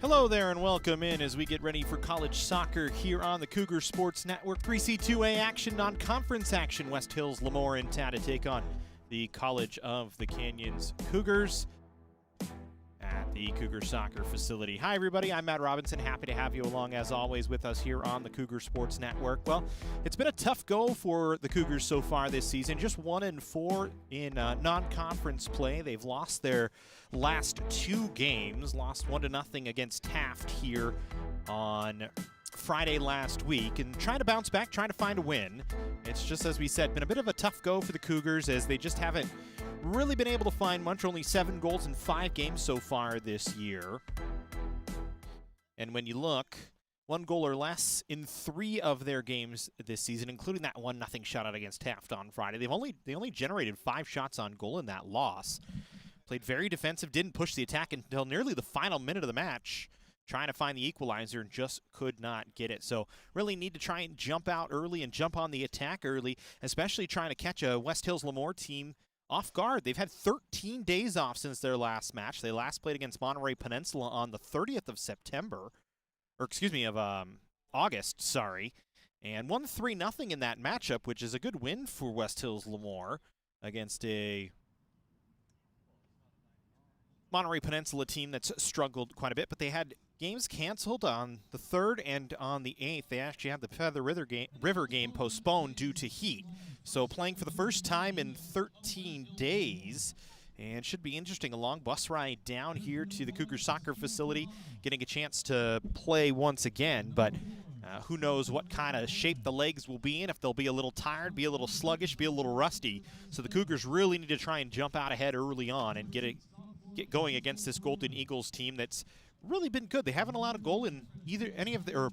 Hello there and welcome in as we get ready for college soccer here on the Cougar Sports Network. 3C2A action, non-conference action. West Hills, Lemoore, and Tad to take on the College of the Canyons Cougars at the Cougar Soccer Facility. Hi everybody, I'm Matt Robinson. Happy to have you along as always with us here on the Cougar Sports Network. Well, it's been a tough go for the Cougars so far this season. Just 1-4 in non-conference play. They've lost their last 2 games, lost 1-0 against Taft here on Friday last week, and trying to bounce back, trying to find a win. It's just, as we said, been a bit of a tough go for the Cougars as they just haven't really been able to find much. Only 7 goals in 5 games so far this year. And when you look, 1 goal or less in 3 of their games this season, including that 1-0 shutout against Taft on Friday. They only generated 5 shots on goal in that loss. Played very defensive, didn't push the attack until nearly the final minute of the match, trying to find the equalizer and just could not get it. So really need to try and jump out early and jump on the attack early, especially trying to catch a West Hills Lemoore team off guard. They've had 13 days off since their last match. They last played against Monterey Peninsula on the 30th of September, or excuse me, of August, sorry, and won 3-0 in that matchup, which is a good win for West Hills Lemoore against a Monterey Peninsula team that's struggled quite a bit, but they had games canceled on the 3rd and on the 8th. They actually had the Feather River game postponed due to heat. So playing for the first time in 13 days, and should be interesting. A long bus ride down here to the Cougar Soccer Facility, getting a chance to play once again, but who knows what kind of shape the legs will be in, if they'll be a little tired, be a little sluggish, be a little rusty. So the Cougars really need to try and jump out ahead early on and get going against this Golden Eagles team that's really been good. They haven't allowed a goal in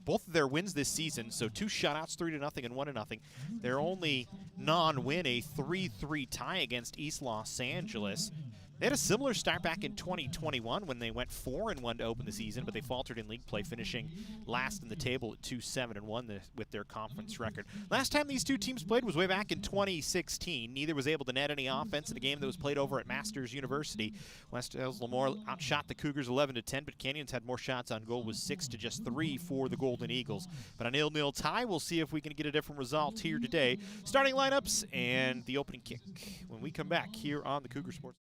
both of their wins this season. So 2 shutouts, 3-0 and 1-0. Their only non-win, a 3-3 tie against East Los Angeles. They had a similar start back in 2021 when they went 4-1 to open the season, but they faltered in league play, finishing last in the table at 2-7-1 with their conference record. Last time these 2 teams played was way back in 2016. Neither was able to net any offense in a game that was played over at Masters University. West Hills Lemoore outshot the Cougars 11-10, but Canyons had more shots on goal, was 6-3 for the Golden Eagles. But a 0-0 tie. We'll see if we can get a different result here today. Starting lineups and the opening kick when we come back here on the Cougar Sports.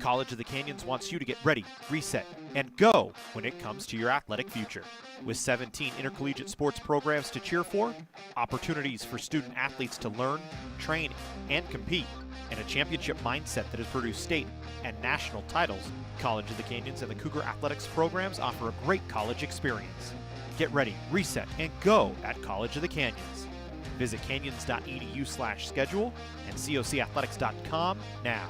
College of the Canyons wants you to get ready, reset, and go when it comes to your athletic future. With 17 intercollegiate sports programs to cheer for, opportunities for student athletes to learn, train, and compete, and a championship mindset that has produced state and national titles, College of the Canyons and the Cougar athletics programs offer a great college experience. Get ready, reset, and go at College of the Canyons. Visit canyons.edu/schedule and cocathletics.com now.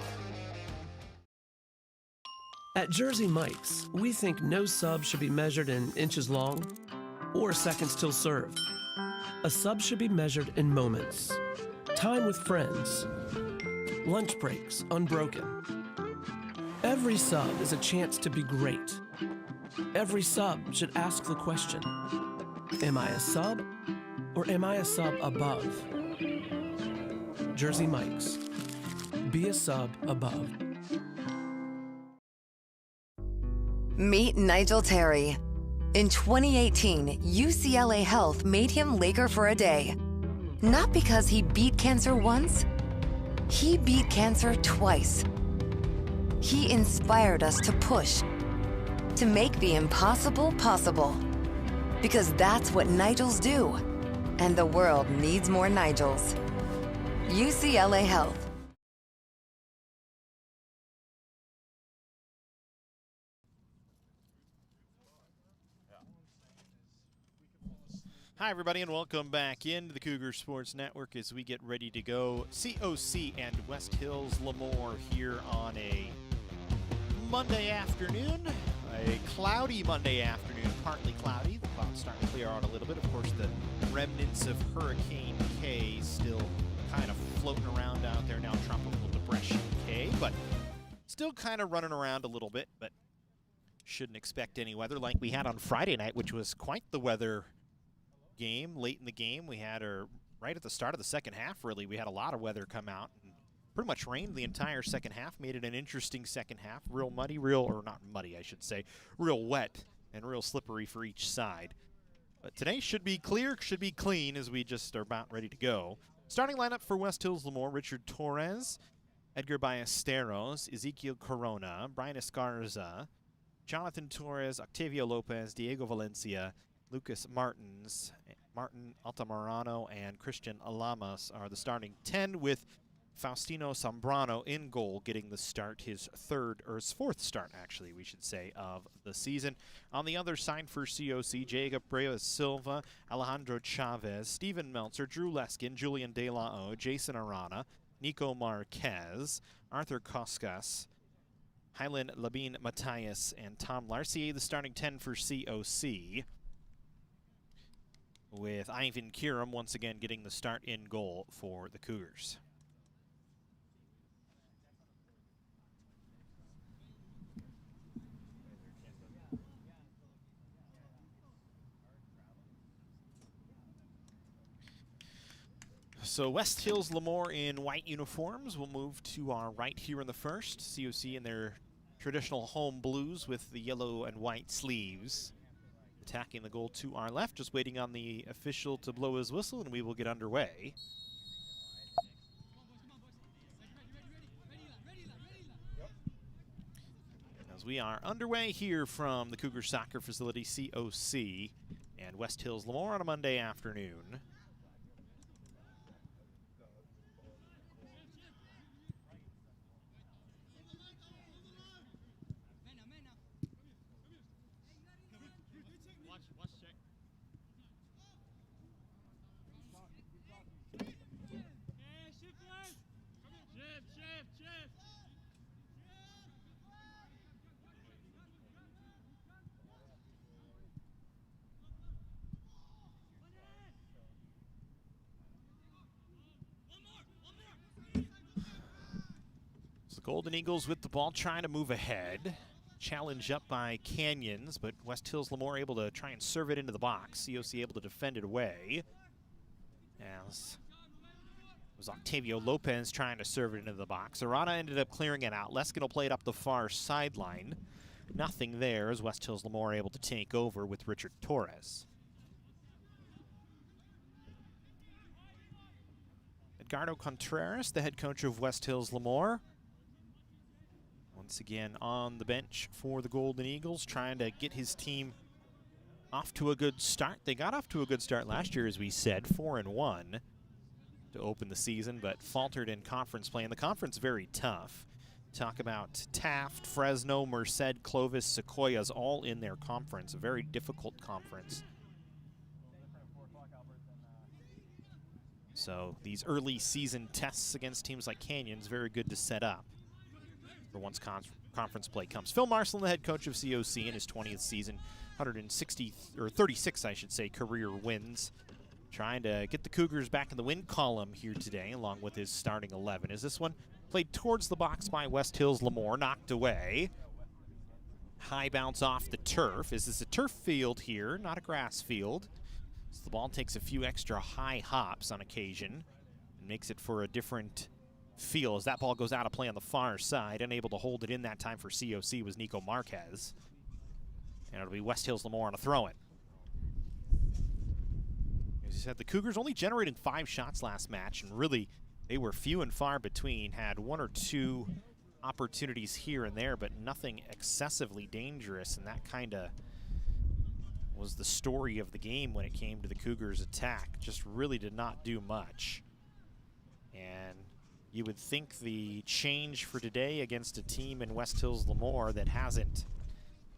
At Jersey Mike's, we think no sub should be measured in inches long or seconds till served. A sub should be measured in moments, time with friends, lunch breaks unbroken. Every sub is a chance to be great. Every sub should ask the question, am I a sub or am I a sub above? Jersey Mike's, be a sub above. Meet Nigel Terry. In 2018, UCLA Health made him Laker for a day. Not because he beat cancer once, he beat cancer twice. He inspired us to push, to make the impossible possible. Because that's what Nigels do, and the world needs more Nigels. UCLA Health. Hi, everybody, and welcome back into the Cougar Sports Network as we get ready to go COC and West Hills Lemoore here on a Monday afternoon, a cloudy Monday afternoon, partly cloudy. The clouds starting to clear out a little bit. Of course, the remnants of Hurricane K still kind of floating around out there now, Tropical Depression K, but still kind of running around a little bit, but shouldn't expect any weather like we had on Friday night, which was quite the weather game. Late in the game, we had right at the start of the second half, really, we had a lot of weather come out and pretty much rained the entire second half, made it an interesting second half. Real muddy, or not muddy, I should say, real wet and real slippery for each side. But today should be clear, should be clean as we just are about ready to go. Starting lineup for West Hills Lemoore: Richard Torres, Edgar Ballesteros, Ezekiel Corona, Brian Escarza, Jonathan Torres, Octavio Lopez, Diego Valencia, Lucas Martin Altamirano, and Christian Alamas are the starting 10, with Faustino Zambrano in goal, getting the start, his fourth start, actually, we should say, of the season. On the other side for COC, Jacob Reyes Silva, Alejandro Chavez, Steven Meltzer, Drew Leskin, Julian De La O, Jason Arana, Nico Marquez, Arthur Koskas, Hylan Labine Matthias, and Tom Larcier, the starting 10 for COC, with Ivan Kiram once again getting the start in goal for the Cougars. So West Hills Lemoore in white uniforms will move to our right here in the first. COC in their traditional home blues with the yellow and white sleeves. Attacking the goal to our left, just waiting on the official to blow his whistle, and we will get underway. As we are underway here from the Cougar Soccer Facility, COC, and West Hills Lemoore on a Monday afternoon. Golden Eagles with the ball, trying to move ahead. Challenge up by Canyons, but West Hills Lemoore able to try and serve it into the box. COC able to defend it away. As it was Octavio Lopez trying to serve it into the box. Arana ended up clearing it out. Leskin will play it up the far sideline. Nothing there as West Hills Lemoore able to take over with Richard Torres. Edgardo Contreras, the head coach of West Hills Lemoore, once again on the bench for the Golden Eagles, trying to get his team off to a good start. They got off to a good start last year, as we said, 4-1 to open the season, but faltered in conference play. And the conference very tough. Talk about Taft, Fresno, Merced, Clovis, Sequoias, all in their conference. A very difficult conference. So these early season tests against teams like Canyon's very good to set up for once conference play comes. Phil Marcelin, the head coach of COC in his 20th season, 36, I should say, career wins. Trying to get the Cougars back in the win column here today, along with his starting 11. Is this one played towards the box by West Hills Lemoore, knocked away. High bounce off the turf. Is this a turf field here, not a grass field? So the ball takes a few extra high hops on occasion and makes it for a different feel as that ball goes out of play on the far side. Unable to hold it in that time for COC was Nico Marquez. And it'll be West Hills Lemoore on a throw-in. As you said, the Cougars only generated 5 shots last match, and really they were few and far between. Had 1 or 2 opportunities here and there, but nothing excessively dangerous, and that kind of was the story of the game when it came to the Cougars' attack. Just really did not do much. And you would think the change for today against a team in West Hills Lemoore that hasn't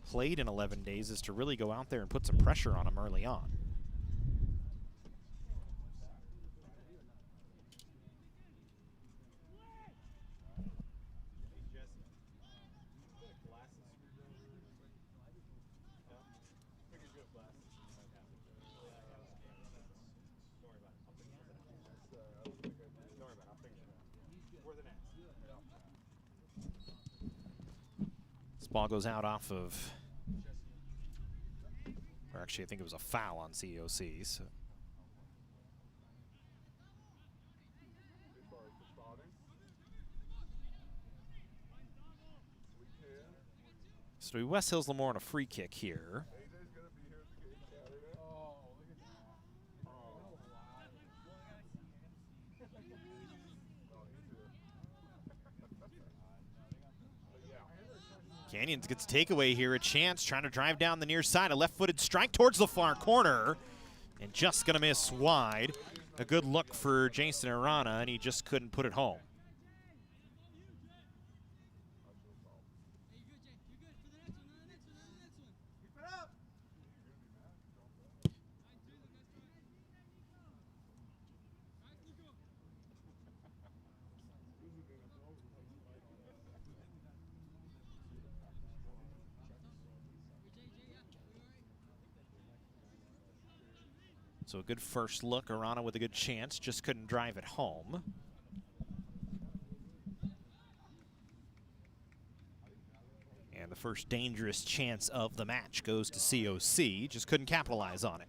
played in 11 days is to really go out there and put some pressure on them early on. Ball goes out off of, or actually I think it was a foul on COC. So West Hills Lemoore on a free kick here. Canyons gets takeaway here, a chance, trying to drive down the near side, a left-footed strike towards the far corner, and just gonna miss wide. A good look for Jason Arana, and he just couldn't put it home. So a good first look, Arana with a good chance, just couldn't drive it home. And the first dangerous chance of the match goes to COC, just couldn't capitalize on it.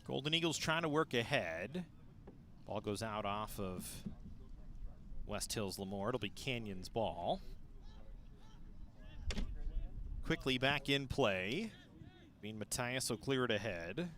Golden Eagles trying to work ahead. Ball goes out off of West Hills Lemoore. It'll be Canyon's ball. Quickly back in play. Being Matthias will clear it ahead.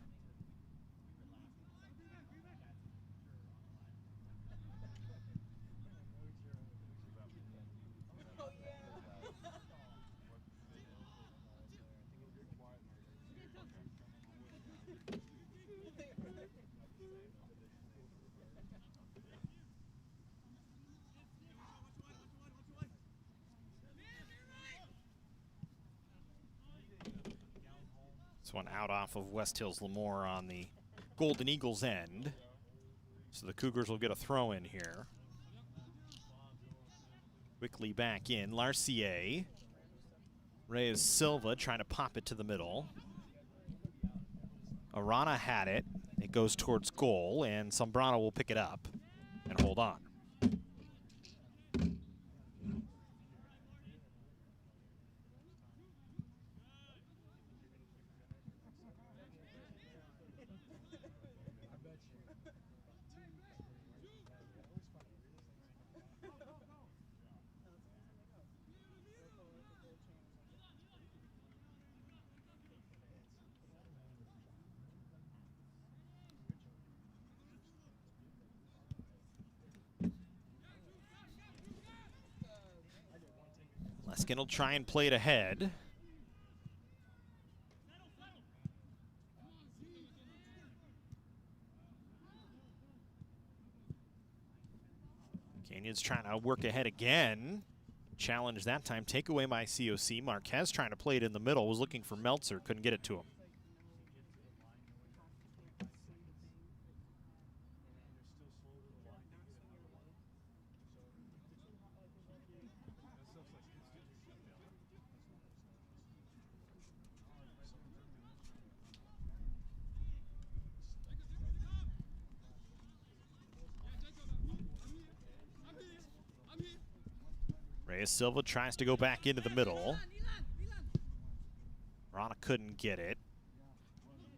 One out off of West Hills Lemoore on the Golden Eagles end. So the Cougars will get a throw in here. Quickly back in, Larcier. Reyes Silva trying to pop it to the middle. Arana had it. It goes towards goal, and Sombrano will pick it up and hold on. Luskin will try and play it ahead. Canyon's trying to work ahead again. Challenge that time. Take away by COC. Marquez trying to play it in the middle. Was looking for Meltzer. Couldn't get it to him. Reyes Silva tries to go back into the middle. Rana couldn't get it.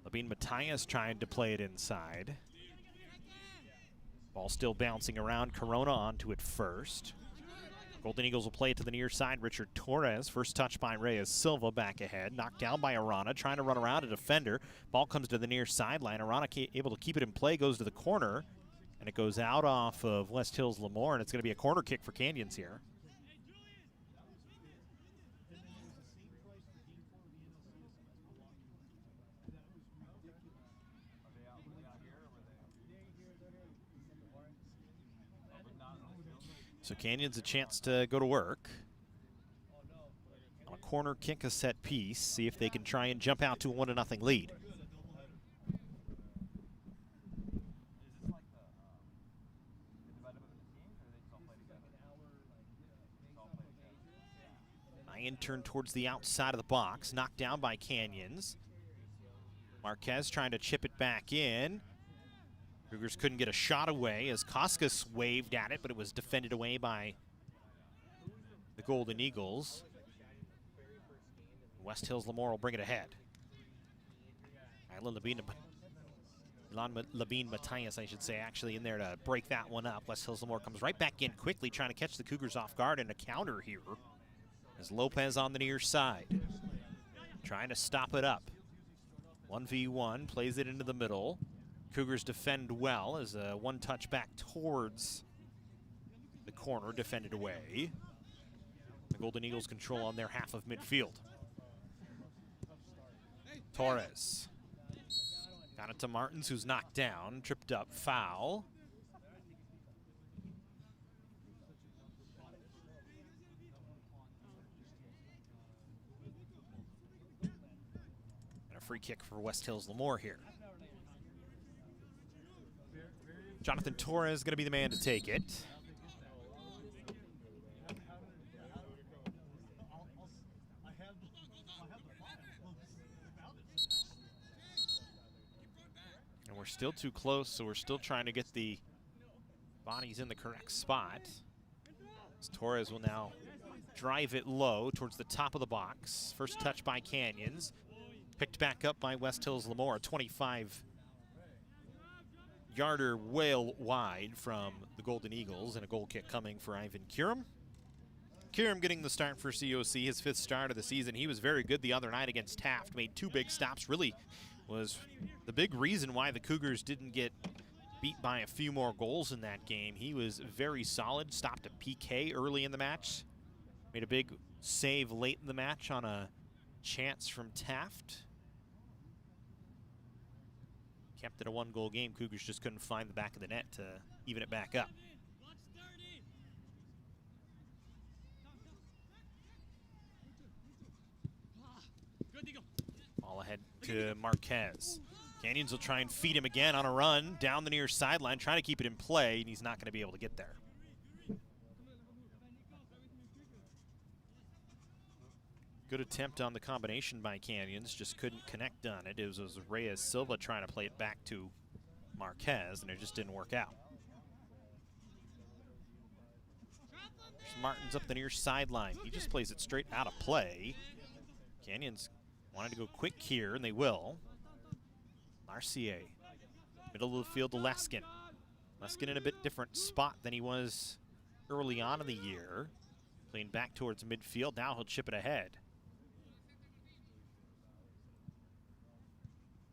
Labine Matias trying to play it inside. Ball still bouncing around. Corona onto it first. Golden Eagles will play it to the near side. Richard Torres, first touch by Reyes Silva, back ahead. Knocked down by Arana, trying to run around a defender. Ball comes to the near sideline. Arana able to keep it in play, goes to the corner. And it goes out off of West Hills Lemoore, and it's going to be a corner kick for Canyons here. So Canyons a chance to go to work on a corner kick, a set piece, see if they can try and jump out to a 1-0 lead. Ryan turned towards the outside of the box, knocked down by Canyons. Marquez trying to chip it back in. Cougars couldn't get a shot away as Koskas waved at it, but it was defended away by the Golden Eagles. West Hills Lemoore will bring it ahead. Labine Matias, I should say, actually in there to break that one up. West Hills Lemoore comes right back in quickly, trying to catch the Cougars off guard, and a counter here as Lopez on the near side, trying to stop it up. 1v1, plays it into the middle. Cougars defend well as a one touch back towards the corner, defended away. The Golden Eagles control on their half of midfield. Torres got it to Martins, who's knocked down, tripped up, foul. And a free kick for West Hills Lemoore here. Jonathan Torres is going to be the man to take it. And we're still too close, so we're still trying to get the bodies in the correct spot. As Torres will now drive it low towards the top of the box. First touch by Canyons. Picked back up by West Hills Lemoore, 25-yarder well wide from the Golden Eagles, and a goal kick coming for Ivan Kurum. Kurum getting the start for COC, his 5th start of the season. He was very good the other night against Taft, made 2 big stops, really was the big reason why the Cougars didn't get beat by a few more goals in that game. He was very solid, stopped a PK early in the match, made a big save late in the match on a chance from Taft. Kept it a 1-goal game. Cougars just couldn't find the back of the net to even it back up. Ball ahead to Marquez. Canyons will try and feed him again on a run down the near sideline, trying to keep it in play, and he's not going to be able to get there. Good attempt on the combination by Canyons, just couldn't connect on it. It was Reyes Silva trying to play it back to Marquez, and it just didn't work out. There's Martins up the near sideline. He just plays it straight out of play. Canyons wanted to go quick here, and they will. Marcier, middle of the field to Leskin. Leskin in a bit different spot than he was early on in the year. Playing back towards midfield, now he'll chip it ahead.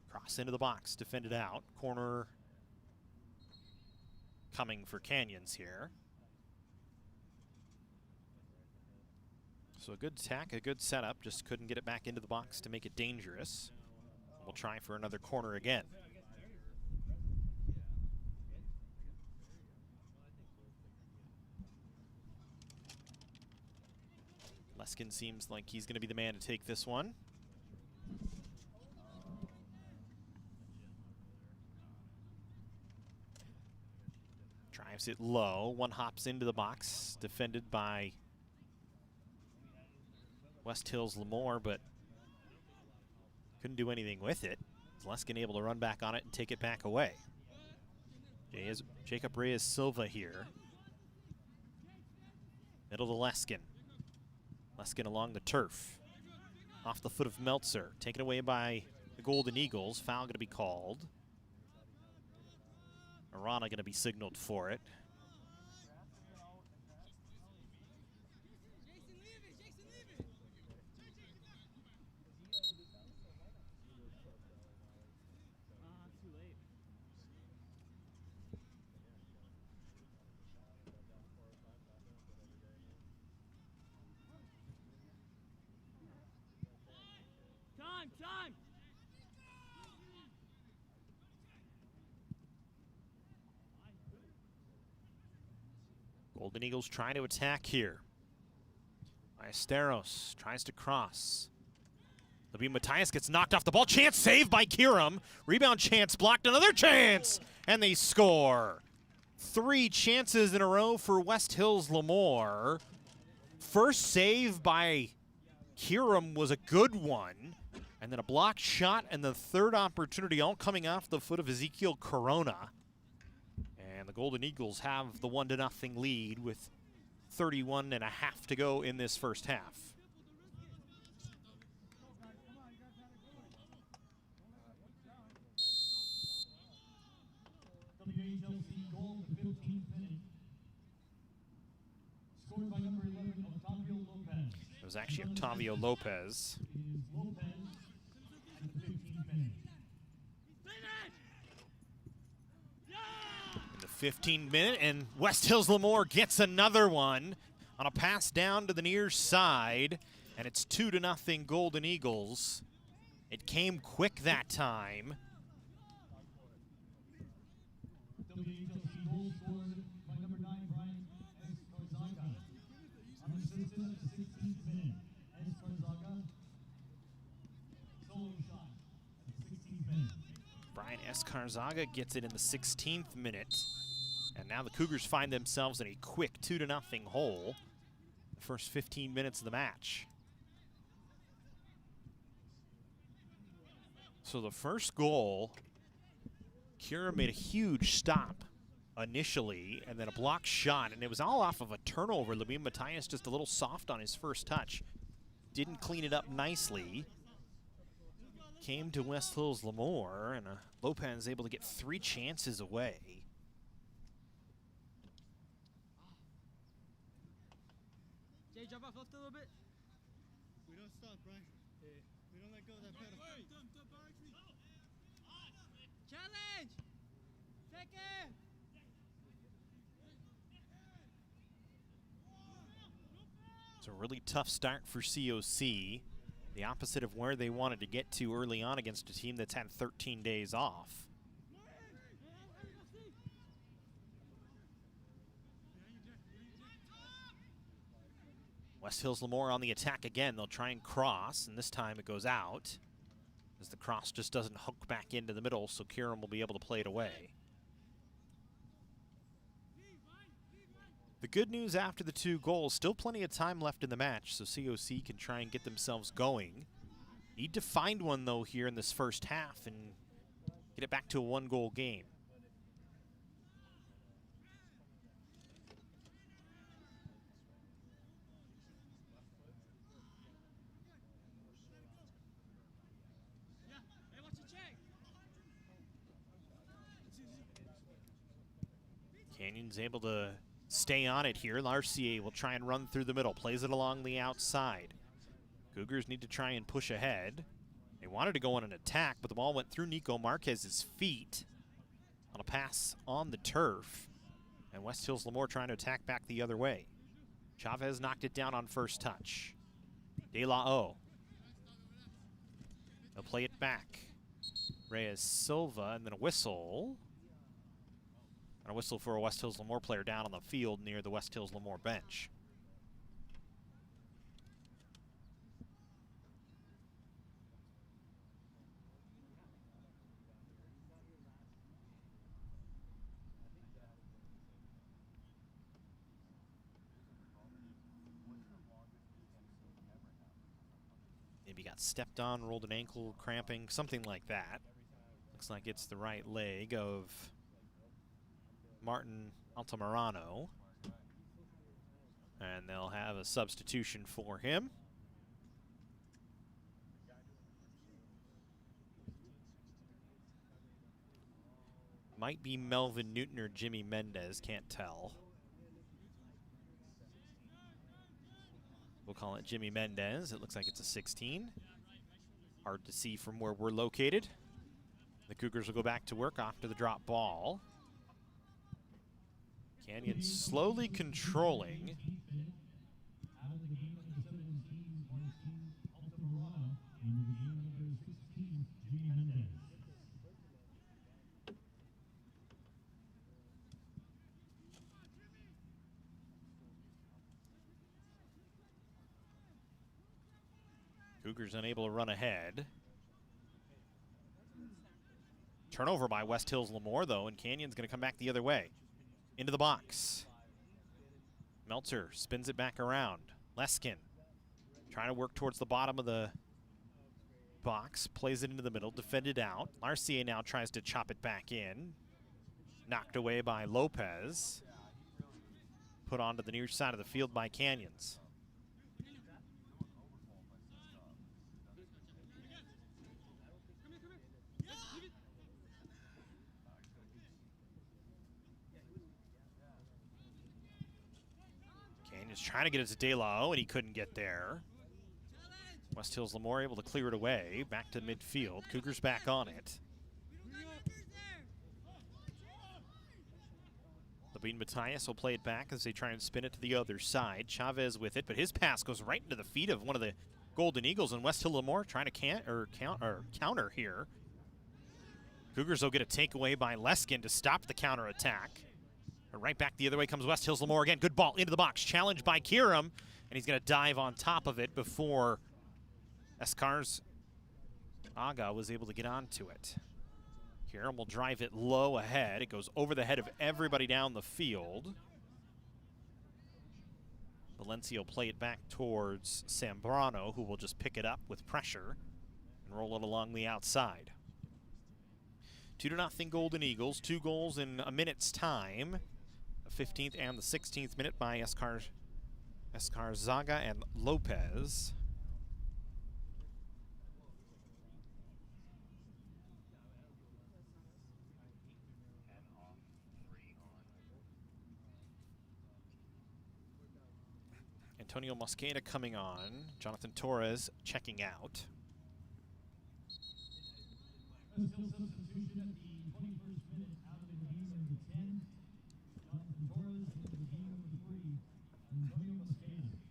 Cross into the box, defended out. Corner coming for Canyons here. So a good attack, a good setup, just couldn't get it back into the box to make it dangerous. We'll try for another corner again. Leskin seems like he's going to be the man to take this one. Drives it low. One hops into the box, defended by West Hills Lemoore, but couldn't do anything with it. Leskin able to run back on it and take it back away. Jacob Reyes Silva here. Middle to Leskin. Leskin along the turf. Off the foot of Meltzer. Taken away by the Golden Eagles. Foul going to be called. Arana going to be signaled for it. Time! Golden Eagles trying to attack here. Maesteros tries to cross. Lemoore Matthias gets knocked off the ball. Chance saved by Kiram. Rebound chance blocked. Another chance! And they score. 3 chances in a row for West Hills Lemoore. First save by Kiram was a good one. And then a blocked shot and the third opportunity all coming off the foot of Ezekiel Corona. And the Golden Eagles have the 1-0 lead with 31 and a half to go in this first half. WHLC goal in the 15th minute. Scored by number 11, Octavio Lopez. It was actually Octavio Lopez. It is Lopez in the 15th minute. In the 15th minute, and West Hills Lemoore gets another one on a pass down to the near side, and it's 2-0 Golden Eagles. It came quick that time. WHLC goal scored by number 9, Brian Escarzaga. On assisted at the 16th minute. Escarzaga, solo shot at the 16th minute. Brian Escarzaga gets it in the 16th minute. And now the Cougars find themselves in a quick 2-0 hole the first 15 minutes of the match. So the first goal, Kira made a huge stop initially, and then a blocked shot, and it was all off of a turnover. Lemoore Matthias just a little soft on his first touch. Didn't clean it up nicely. Came to West Hills Lemoore, and Lopez able to get 3 chances away. Jay, drop off left a little bit. We don't stop, Brian. We don't let go of that pedal. Challenge! Take it! It's a really tough start for COC. The opposite of where they wanted to get to early on against a team that's had 13 days off. West Hills Lemoore on the attack again. They'll try and cross, and this time it goes out, as the cross just doesn't hook back into the middle, so Kiram will be able to play it away. The good news after the 2 goals, still plenty of time left in the match, so COC can try and get themselves going. Need to find one, though, here in this first half and get it back to a 1-goal game. Canyon's able to stay on it here. Larcier will try and run through the middle, plays it along the outside. Cougars need to try and push ahead. They wanted to go on an attack, but the ball went through Nico Marquez's feet on a pass on the turf. And West Hills Lemoore trying to attack back the other way. Chavez knocked it down on first touch. De La O. They'll play it back. Reyes Silva, and then a whistle. And a whistle for a West Hills Lemoore player down on the field near the West Hills Lemoore bench. Maybe got stepped on, rolled an ankle, cramping, something like that. Looks like it's the right leg of Martin Altamirano. And they'll have a substitution for him. Might be Melvin Newton or Jimmy Mendez, can't tell. We'll call it Jimmy Mendez. It looks like it's a 16. Hard to see from where we're located. The Cougars will go back to work after the drop ball. Canyon slowly controlling. Cougars unable to run ahead. Turnover by West Hills Lemoore, though, and Canyon's going to come back the other way. Into the box. Meltzer spins it back around. Leskin trying to work towards the bottom of the box. Plays it into the middle, defended out. Larcier now tries to chop it back in. Knocked away by Lopez. Put onto the near side of the field by Canyons. Canyons trying to get it to De La O, and he couldn't get there. West Hills Lemoore able to clear it away. Back to midfield. Cougars back on it. Labine Matthias will play it back as they try and spin it to the other side. Chavez with it, but his pass goes right into the feet of one of the Golden Eagles, and West Hill Lemoore trying to counter here. Cougars will get a takeaway by Leskin to stop the counterattack. Right back the other way comes West Hills Lemoore again. Good ball into the box. Challenged by Kiram, and he's going to dive on top of it before Escars Aga was able to get onto it. Kiram will drive it low ahead. It goes over the head of everybody down the field. Valencia will play it back towards Zambrano, who will just pick it up with pressure and roll it along the outside. 2-0 Golden Eagles. 2 goals in a minute's time. The 15th and the 16th minute by Escarzaga and Lopez. Antonio Mosqueda coming on. Jonathan Torres checking out. Substitution at the 21st minute out of the game number 10. Jonathan Torres into the game number 3. Antonio Mosqueda.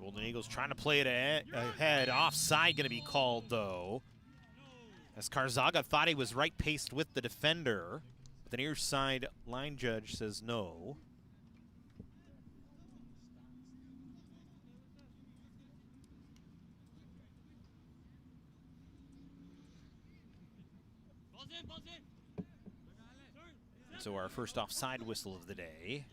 Golden Eagles trying to play it ahead. Offside going to be called, though. As Carzaga thought he was right-paced with the defender. But the near side line judge says no. So our first offside whistle of the day.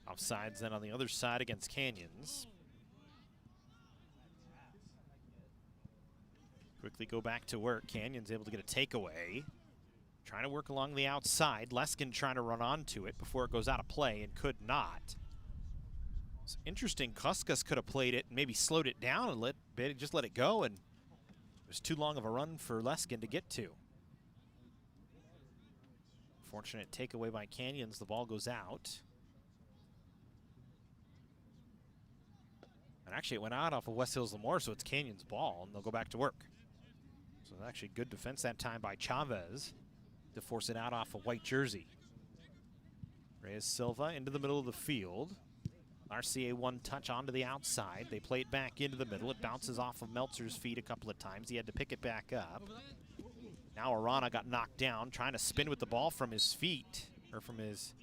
Offsides then on the other side against Canyons. quickly go back to work. Canyon's able to get a takeaway. Trying to work along the outside. Leskin trying to run onto it before it goes out of play and could not. It's interesting. Cougars could have played it and maybe slowed it down and just let it go, and it was too long of a run for Leskin to get to. Fortunate takeaway by Canyons. The ball goes out. And actually, it went out off of West Hills Lemoore, so it's Canyons' ball, and they'll go back to work. So actually good defense that time by Chavez to force it out off a white jersey. Reyes Silva into the middle of the field. RCA one touch onto the outside. They play it back into the middle. It bounces off of Meltzer's feet a couple of times. He had to pick it back up. Now Arana got knocked down, trying to spin with the ball from his feet, or from his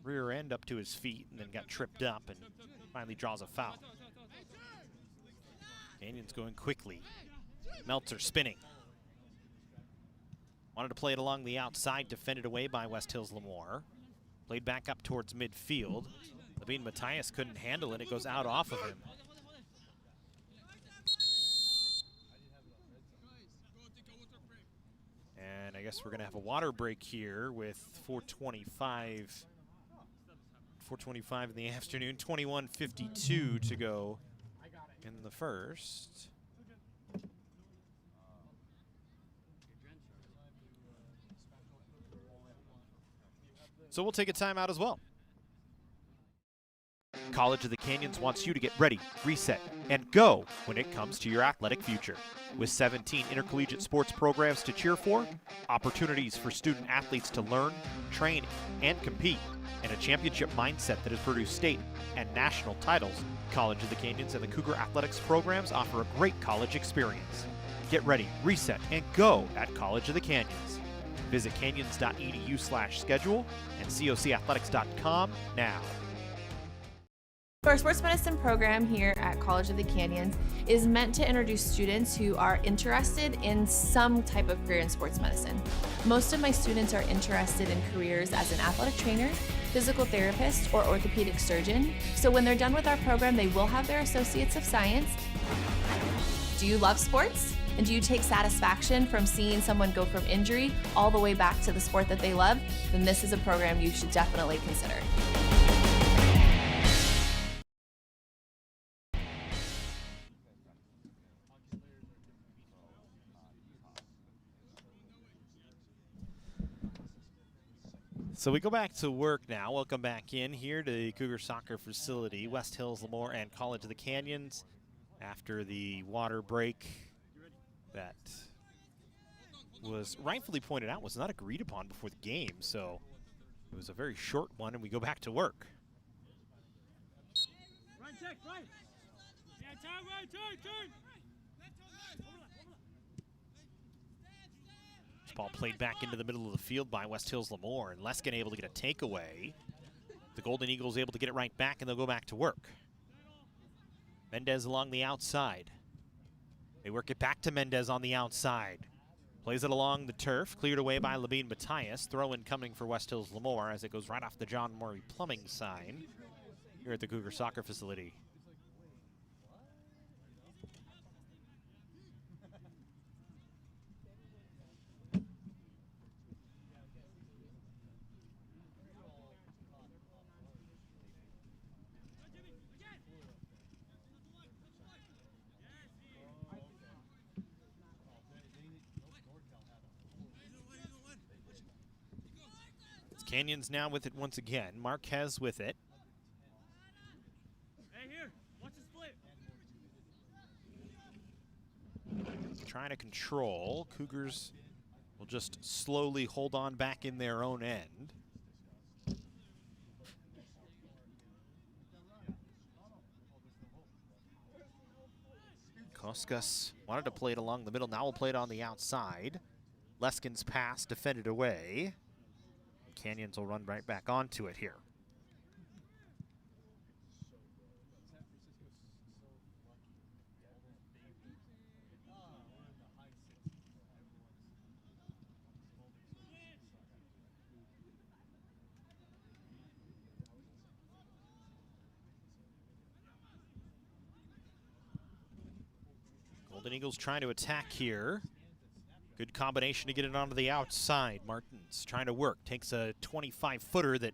rear end up to his feet, and then got tripped up and finally draws a foul. Canyons going quickly. Meltzer spinning. Wanted to play it along the outside, defended away by West Hills Lemoore. Played back up towards midfield. Levine Matthias couldn't handle it. It goes out off of him. And I guess we're going to have a water break here with 4:25 in the afternoon, 21:52 to go in the first. So we'll take a timeout as well. College of the Canyons wants you to get ready, reset, and go when it comes to your athletic future. With 17 intercollegiate sports programs to cheer for, opportunities for student athletes to learn, train, and compete, and a championship mindset that has produced state and national titles, College of the Canyons and the Cougar athletics programs offer a great college experience. Get ready, reset, and go at College of the Canyons. Visit canyons.edu/schedule and cocathletics.com now. Our sports medicine program here at College of the Canyons is meant to introduce students who are interested in some type of career in sports medicine. Most of my students are interested in careers as an athletic trainer, physical therapist, or orthopedic surgeon. So when they're done with our program, they will have their Associates of Science. Do you love sports? And do you take satisfaction from seeing someone go from injury all the way back to the sport that they love? Then this is a program you should definitely consider. So we go back to work now. Welcome back in here to the Cougar soccer facility, West Hills, Lemoore, and College of the Canyons. After the water break that was rightfully pointed out was not agreed upon before the game, so it was a very short one, and we go back to work. This ball played back into the middle of the field by West Hills Lemoore, and Leskin able to get a takeaway. The Golden Eagles able to get it right back, and they'll go back to work. Mendez along the outside. They work it back to Mendez on the outside. Plays it along the turf, cleared away by Levine Matthias. Throw-in coming for West Hills Lemoore as it goes right off the John Murray plumbing sign here at the Cougar soccer facility. Canyons now with it once again. Marquez with it. Hey, here, watch the split. Trying to control. Cougars will just slowly hold on back in their own end. Cougars wanted to play it along the middle. Now we'll play it on the outside. Leskin's pass defended away. Canyons will run right back onto it here. Golden Golden Eagles trying to attack here. Good combination to get it onto the outside. Martins trying to work. Takes a 25-footer that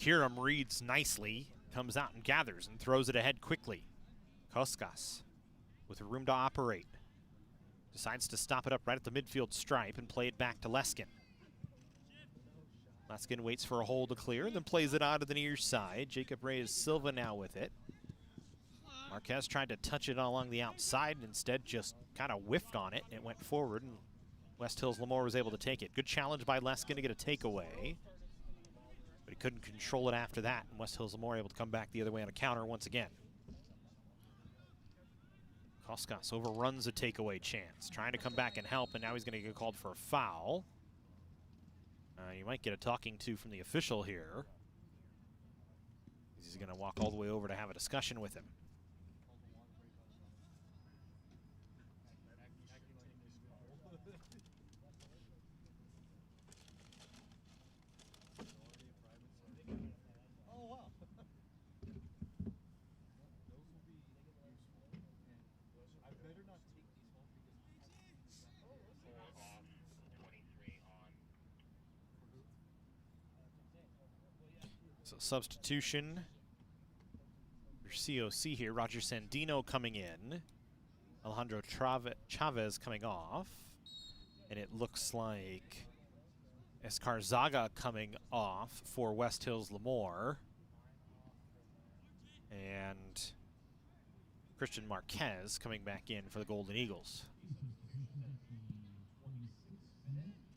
Kiram reads nicely. Comes out and gathers and throws it ahead quickly. Cougars with room to operate. Decides to stop it up right at the midfield stripe and play it back to Leskin. Leskin waits for a hole to clear and then plays it out to the near side. Jacob Reyes Silva now with it. Marquez tried to touch it along the outside and instead just kind of whiffed on it. It went forward and West Hills Lemoore was able to take it. Good challenge by Leskin to get a takeaway. But he couldn't control it after that. And West Hills Lemoore able to come back the other way on a counter once again. Cougars overruns a takeaway chance. Trying to come back and help, and now he's going to get called for a foul. You might get a talking to from the official here. He's going to walk all the way over to have a discussion with him. So substitution for COC here. Roger Sandino coming in. Alejandro Chavez coming off. And it looks like Escarzaga coming off for West Hills Lemoore. And Christian Marquez coming back in for the Golden Eagles.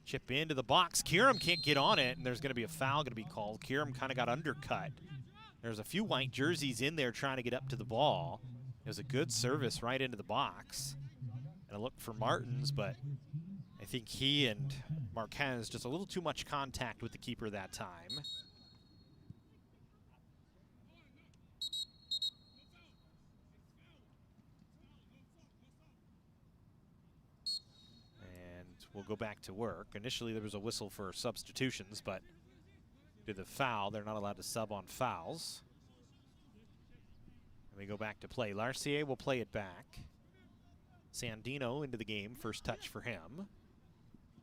Chip into the box. Kiram can't get on it, and there's going to be a foul going to be called. Kiram kind of got undercut. There's a few white jerseys in there trying to get up to the ball. It was a good service right into the box. And a look for Martins, but I think he and Marquez just a little too much contact with the keeper that time. We'll go back to work. Initially, there was a whistle for substitutions, but due to the foul, they're not allowed to sub on fouls. And we go back to play. Larcier will play it back. Sandino into the game. First touch for him.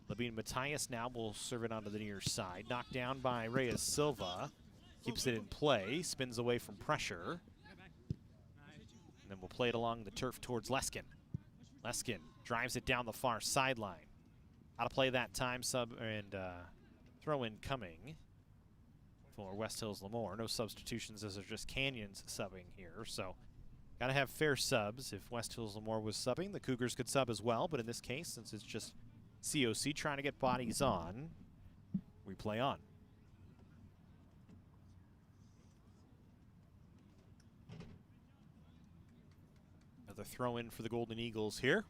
Labine Matthias now will serve it onto the near side. Knocked down by Reyes Silva. Keeps it in play. Spins away from pressure. And then we'll play it along the turf towards Leskin. Leskin drives it down the far sideline. How to play that time, sub and throw in coming for West Hills Lemoore. No substitutions as there's just Canyons subbing here. So got to have fair subs. If West Hills Lemoore was subbing, the Cougars could sub as well. But in this case, since it's just COC trying to get bodies on, we play on. Another throw in for the Golden Eagles here.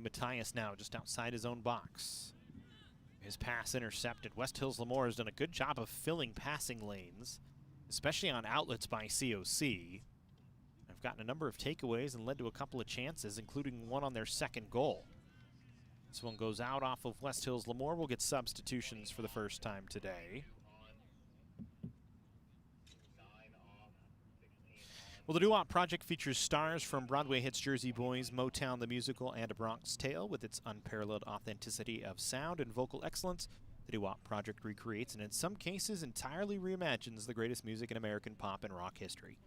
Matthias now just outside his own box. His pass intercepted. West Hills Lemoore has done a good job of filling passing lanes, especially on outlets by COC. I've gotten a number of takeaways and led to a couple of chances, including one on their second goal. This one goes out off of West Hills Lemoore. We'll get substitutions for the first time today. Well, the Doo-Wop project features stars from Broadway hits Jersey Boys, Motown the Musical, and A Bronx Tale. With its unparalleled authenticity of sound and vocal excellence, the Doo-Wop project recreates and in some cases entirely reimagines the greatest music in American pop and rock history.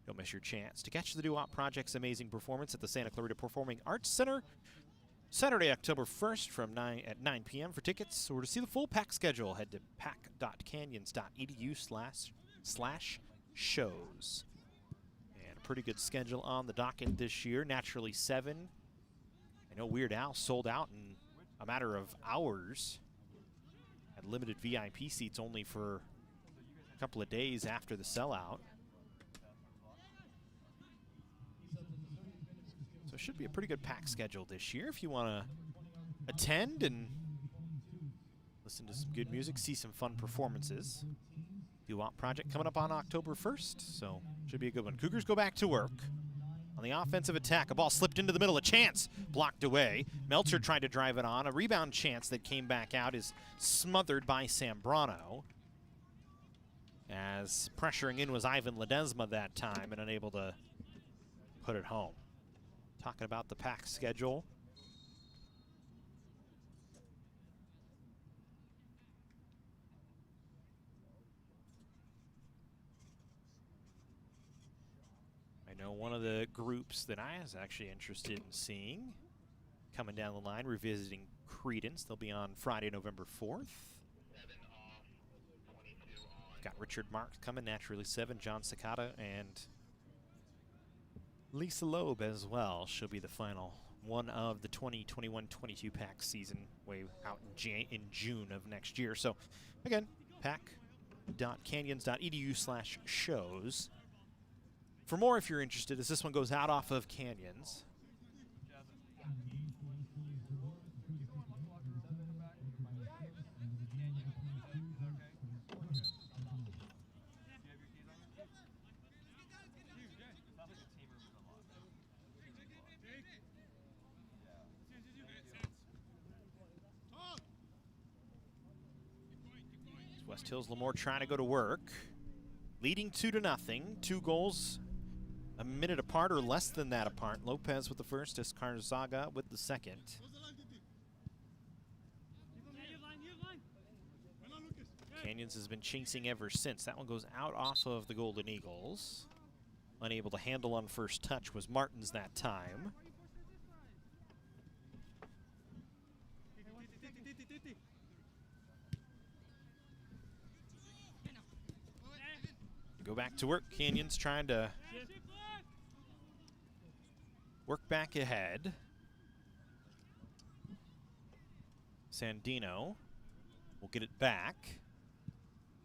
Don't miss your chance to catch the Doo-Wop project's amazing performance at the Santa Clarita Performing Arts Center Saturday, October 1st from 9 p.m. For tickets or to see the full pack schedule, head to pack.canyons.edu/shows. Pretty good schedule on the docket this year. Naturally 7. I know Weird Al sold out in a matter of hours. Had limited VIP seats only for a couple of days after the sellout. So it should be a pretty good pack schedule this year if you want to attend and listen to some good music, see some fun performances. Doo-Wop Project coming up on October 1st, so should be a good one. Cougars go back to work. On the offensive attack, a ball slipped into the middle, a chance blocked away. Meltzer tried to drive it on. A rebound chance that came back out is smothered by Sambrano. As pressuring in was Ivan Ledesma that time and unable to put it home. Talking about the pack schedule. I know one of the groups that I was actually interested in seeing coming down the line, revisiting Credence. They'll be on Friday, November 4th. Got Richard Marks coming, naturally 7, John Sakata, and Lisa Loeb as well. She'll be the final one of the 2021-22 pack season way out in June of next year. So again, pack.canyons.edu/shows. For more, if you're interested, as this one goes out off of Canyons. West Hills Lemoore trying to go to work. Leading 2-0. 2 goals a minute apart or less than that apart. Lopez with the first, Escarzaga with the second. Canyons has been chasing ever since. That one goes out off of the Golden Eagles. Unable to handle on first touch was Martins that time. Go back to work. Canyons trying to work back ahead. Sandino will get it back.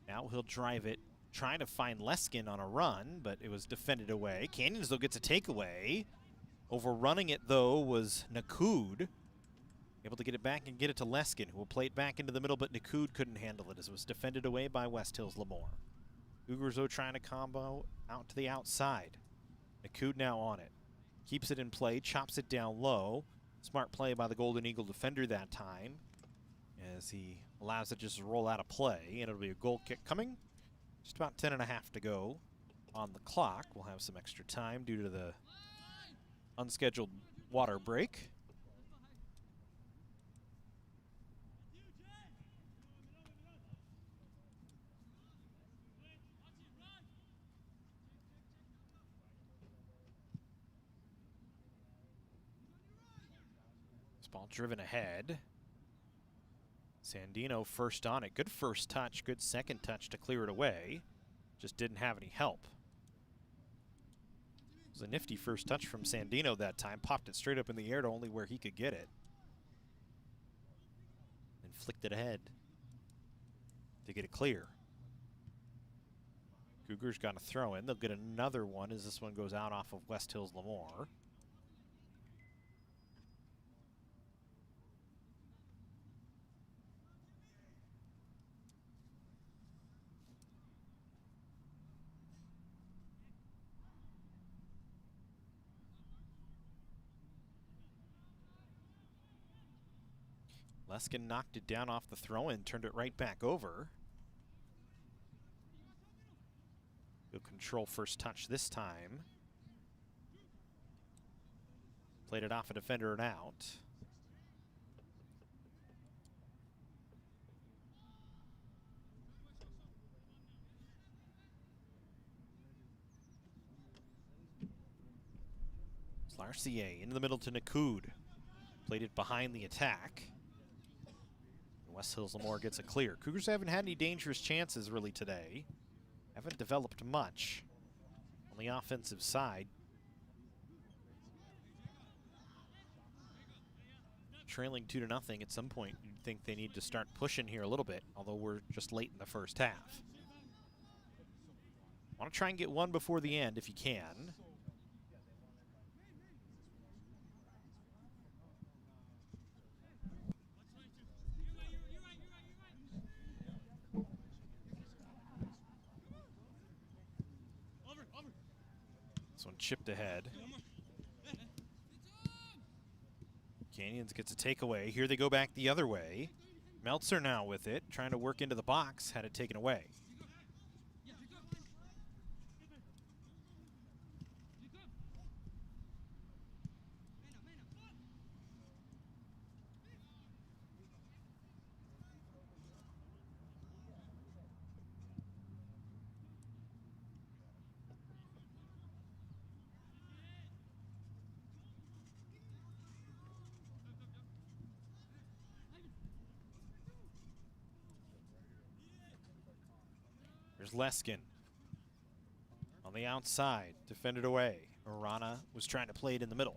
Now he'll drive it, trying to find Leskin on a run, but it was defended away. Canyons, though, gets a takeaway. Overrunning it, though, was Nakud. Able to get it back and get it to Leskin, who will play it back into the middle, but Nakud couldn't handle it as it was defended away by West Hills Lemoore. Cougars, though, trying to combo out to the outside. Nakud now on it. Keeps it in play, chops it down low. Smart play by the Golden Eagle defender that time as he allows it just to roll out of play, and it'll be a goal kick coming. Just about 10.5 to go on the clock. We'll have some extra time due to the unscheduled water break. Ball driven ahead. Sandino first on it. Good first touch, good second touch to clear it away. Just didn't have any help. It was a nifty first touch from Sandino that time. Popped it straight up in the air to only where he could get it. And flicked it ahead to get it clear. Cougars got a throw in. They'll get another one as this one goes out off of West Hills Lemoore. Leskin knocked it down off the throw-in, turned it right back over. He'll control first touch this time. Played it off a defender and out. Larcier into the middle to Nakud. Played it behind the attack. West Hills Lemoore gets a clear. Cougars haven't had any dangerous chances really today. Haven't developed much on the offensive side. Trailing 2-0 at some point, you'd think they need to start pushing here a little bit, although we're just late in the first half. Want to try and get one before the end if you can. This one chipped ahead. Canyons gets a takeaway. Here they go back the other way. Meltzer now with it, trying to work into the box, had it taken away. There's Leskin on the outside, defended away. Arana was trying to play it in the middle.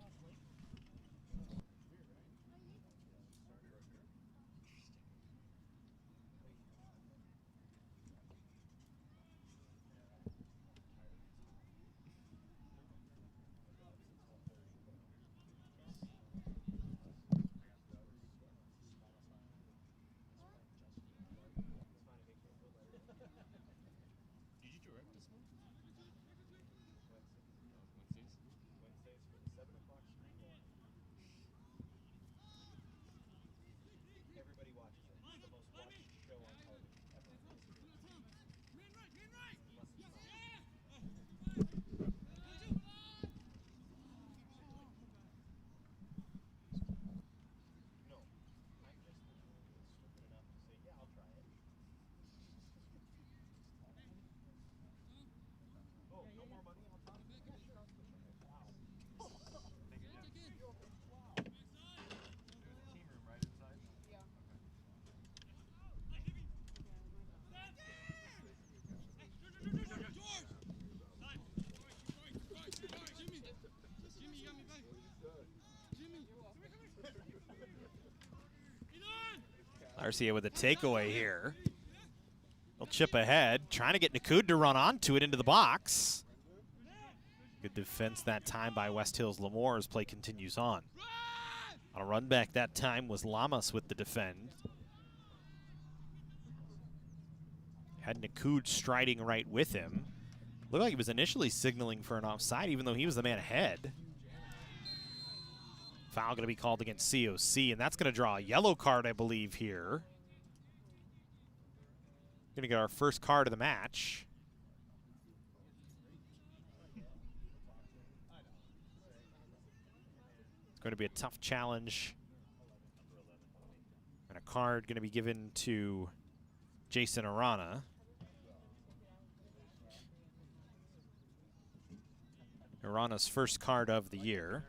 Arcia with a takeaway here. They'll chip ahead, trying to get Nakud to run onto it into the box. Good defense that time by West Hills Lemoore as play continues on. On a run back that time was Lamas with the defend. Had Nakud striding right with him. Looked like he was initially signaling for an offside, even though he was the man ahead. Foul going to be called against COC, and that's going to draw a yellow card, I believe, here. Going to get our first card of the match. It's going to be a tough challenge. And a card going to be given to Jason Arana. Arana's first card of the year.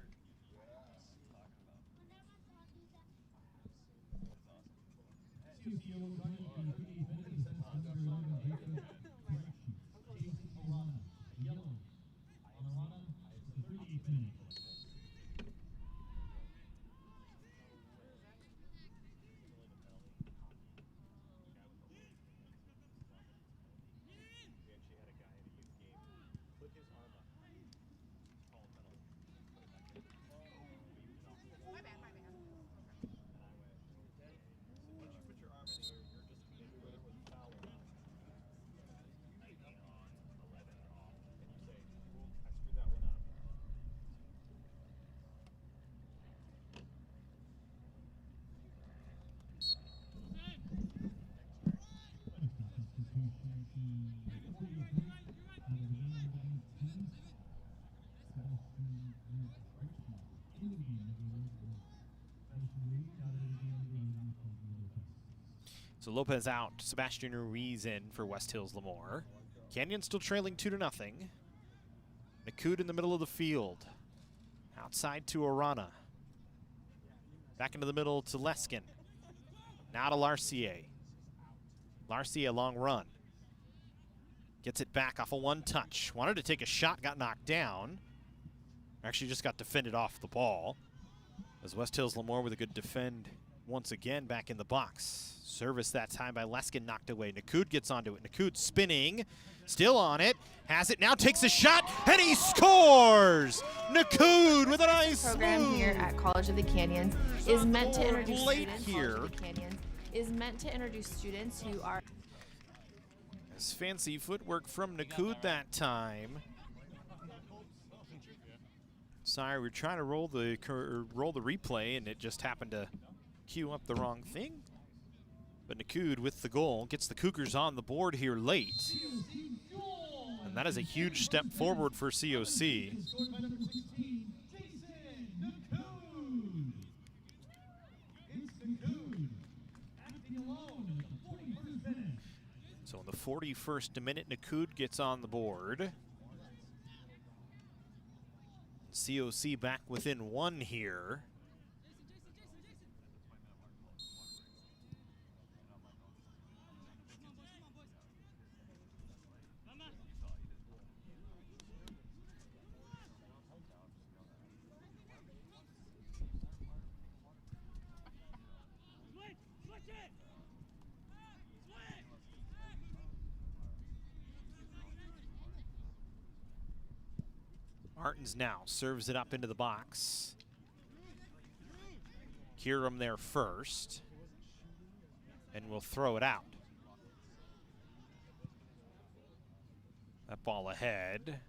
So Lopez out, Sebastian Ruiz in for West Hills Lemoore. Canyon still trailing 2-0. Nakud in the middle of the field. Outside to Arana. Back into the middle to Leskin. Now to Larcier. Larcier, long run. Gets it back off a one-touch. Wanted to take a shot, got knocked down. Actually just got defended off the ball. As West Hills Lemoore with a good defend once again back in the box. Service that time by Leskin, knocked away. Nakud gets onto it. Nakud spinning, still on it, has it now, takes a shot, and he scores! Nakud with a nice program move. Here at College of the Canyons is meant to introduce late students. here. College of the Canyons is meant to introduce students who are. As fancy footwork from Nakud that time. Sorry, we're trying to roll the replay, and it just happened to queue up the wrong thing. But Nakud with the goal gets the Cougars on the board here late. And that is a huge step forward for COC. Scored by number 16, Jason Nakud. It's Nakud, acting alone in the 41st minute. So in the 41st minute, Nakud gets on the board. COC back within one here. Martins now serves it up into the box. Kierum there first, and will throw it out. That ball ahead.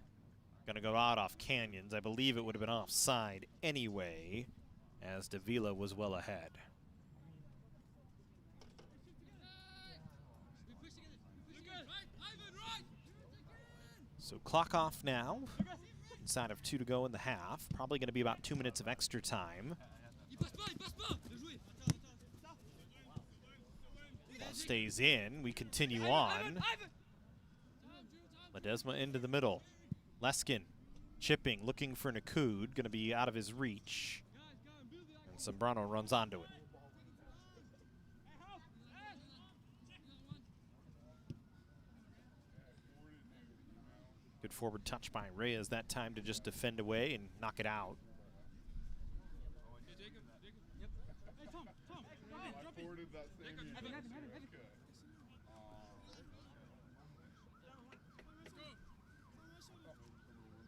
Gonna go out off Canyons. I believe it would have been offside anyway, as Davila was well ahead. So clock off now. Inside of 2 to go in the half. Probably going to be about 2 minutes of extra time. Ball stays in. We continue on. Ledesma into the middle. Leskin chipping, looking for Nakud. Going to be out of his reach. And Zambrano runs onto it. Good forward touch by Reyes that time to just defend away and knock it out.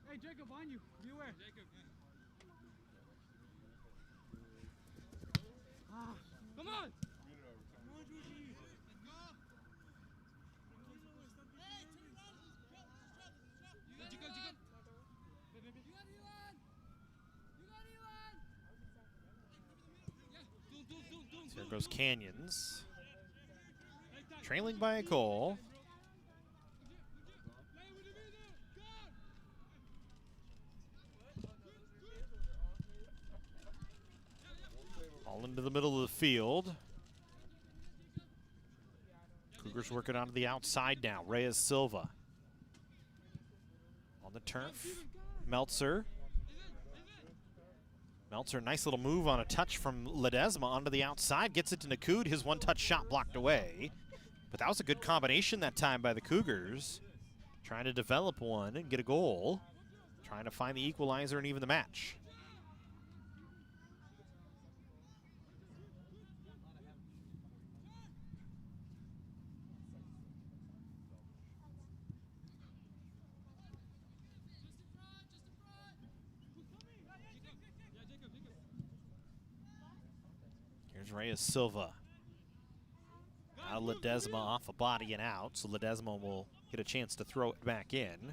Hey, Jacob, on you. Be aware. Come on. There goes Canyons. Trailing by a goal. All into the middle of the field. Cougars working onto the outside now. Reyes Silva. On the turf. Meltzer. Meltzer, nice little move on a touch from Ledesma onto the outside. Gets it to Nakud. His one-touch shot blocked away. But that was a good combination that time by the Cougars. Trying to develop one and get a goal. Trying to find the equalizer and even the match. Here's Reyes Silva. Now Ledesma off a body and out, so Ledesma will get a chance to throw it back in.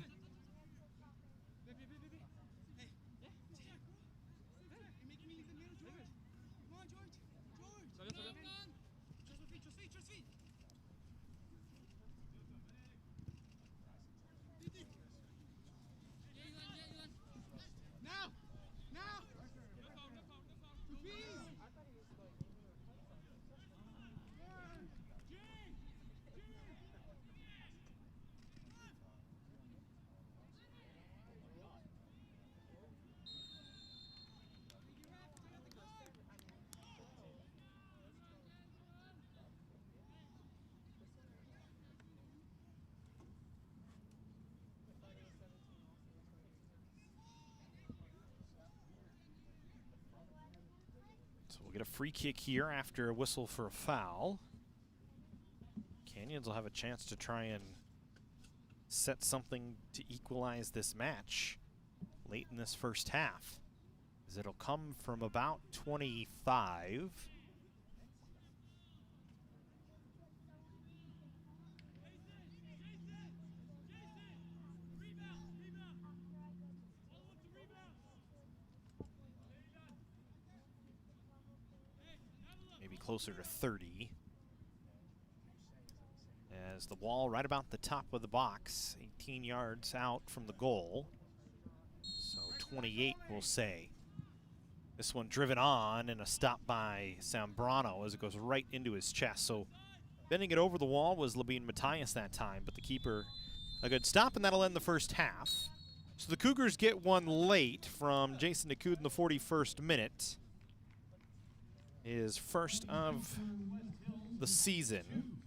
So we'll get a free kick here after a whistle for a foul. Canyons will have a chance to try and set something to equalize this match late in this first half, as it'll come from about 25. closer to 30. As the wall right about the top of the box, 18 yards out from the goal. So 28, we'll say. This one driven on and a stop by Zambrano as it goes right into his chest. So bending it over the wall was Labine Matthias that time, but the keeper a good stop, and that'll end the first half. So the Cougars get one late from Jason Nakud in the 41st minute. His first of the season.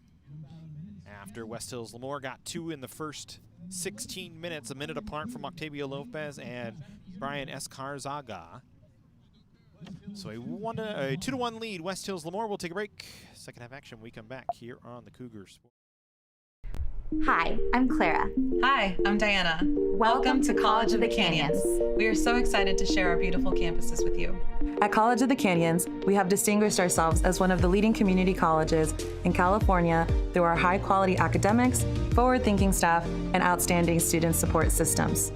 After West Hills Lemoore got two in the first 16 minutes, a minute apart from Octavio Lopez and Brian Escarzaga. So a 2-1 lead, West Hills Lemoore. We'll take a break. Second half action, we come back here on the Cougars. Hi, I'm Clara. Hi, I'm Diana. Welcome to College of the Canyons. We are so excited to share our beautiful campuses with you. At College of the Canyons, we have distinguished ourselves as one of the leading community colleges in California through our high-quality academics, forward-thinking staff, and outstanding student support systems.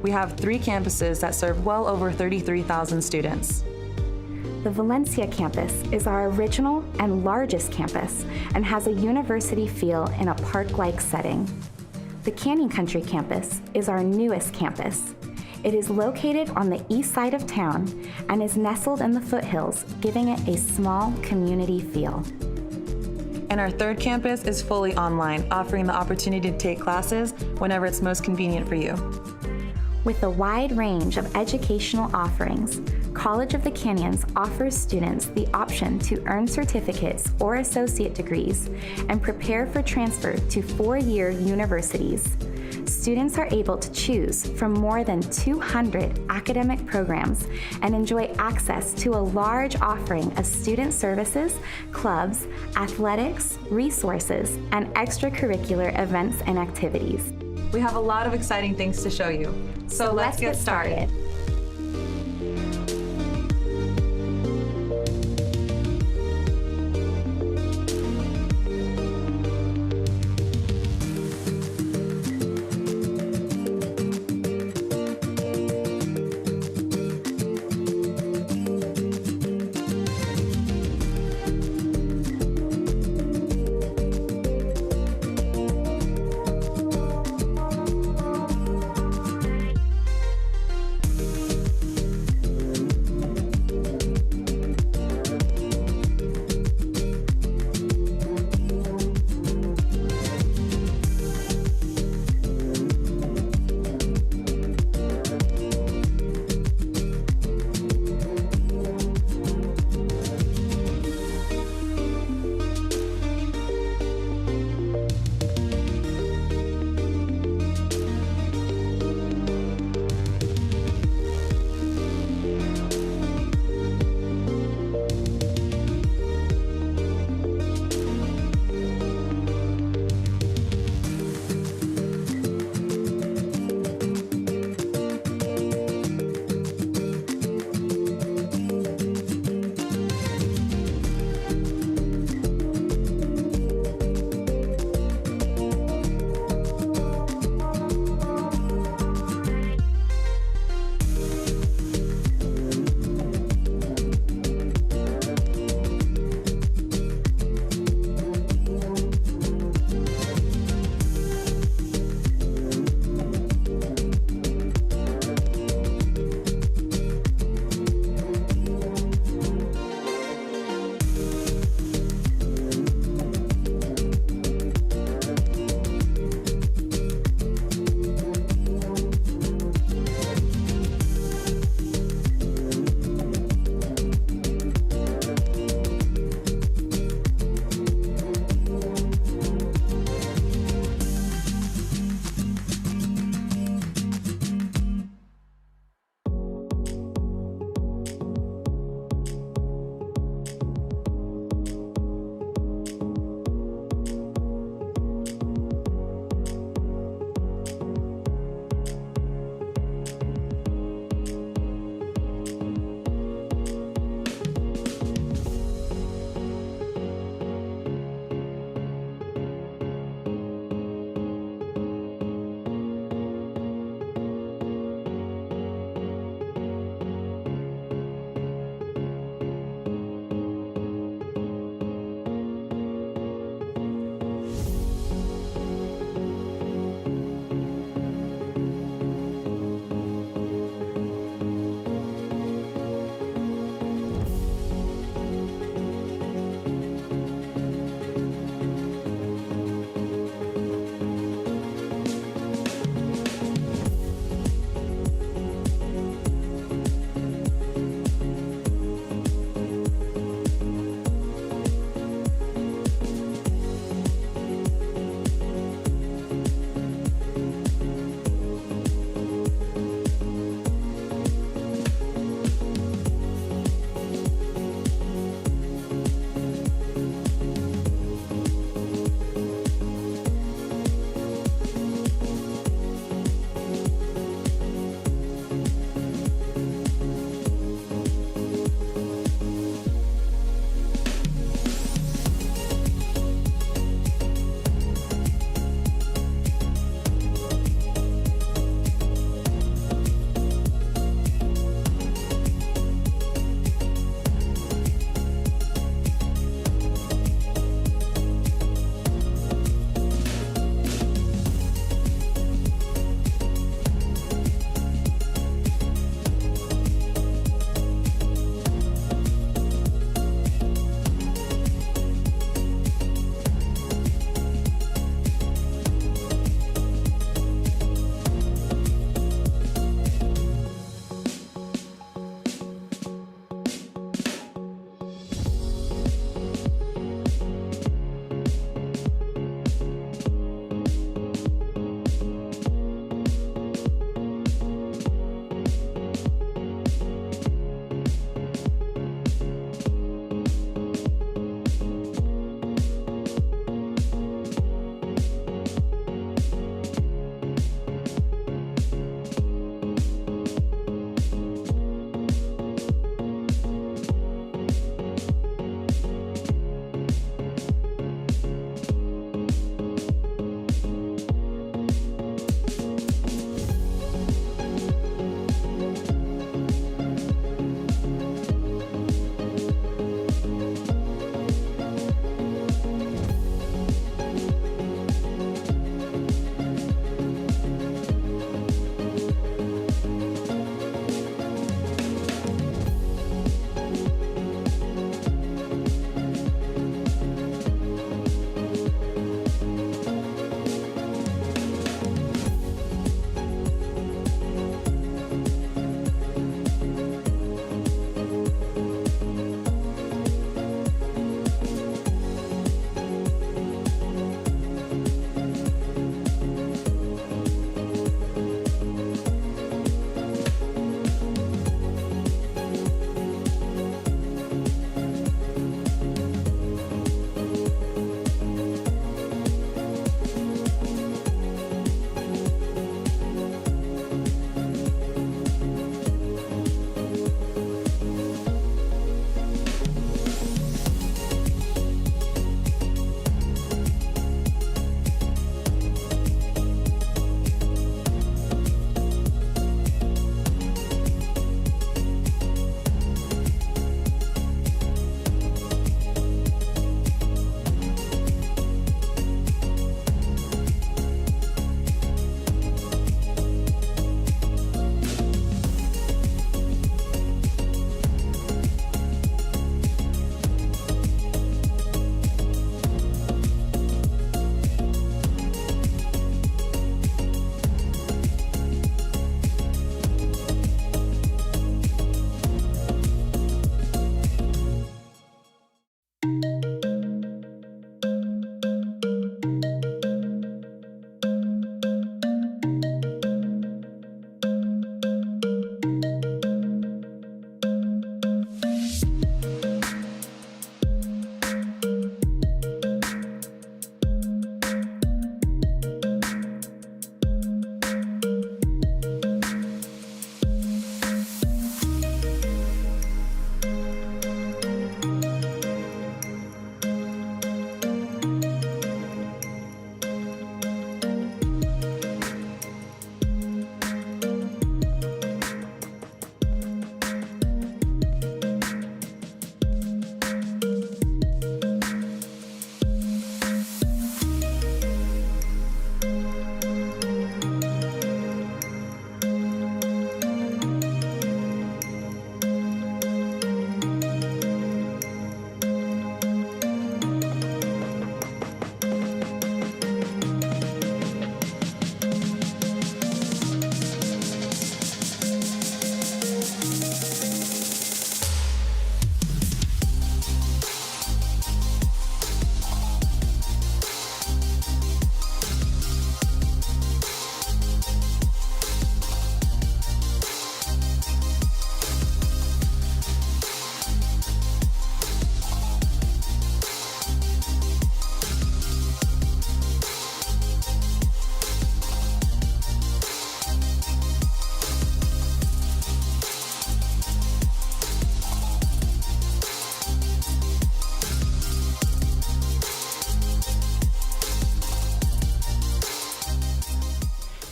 We have 3 campuses that serve well over 33,000 students. The Valencia campus is our original and largest campus and has a university feel in a park-like setting. The Canyon Country campus is our newest campus. It is located on the east side of town and is nestled in the foothills, giving it a small community feel. And our 3rd campus is fully online, offering the opportunity to take classes whenever it's most convenient for you. With a wide range of educational offerings, College of the Canyons offers students the option to earn certificates or associate degrees and prepare for transfer to 4-year universities. Students are able to choose from more than 200 academic programs and enjoy access to a large offering of student services, clubs, athletics, resources, and extracurricular events and activities. We have a lot of exciting things to show you. So let's get started.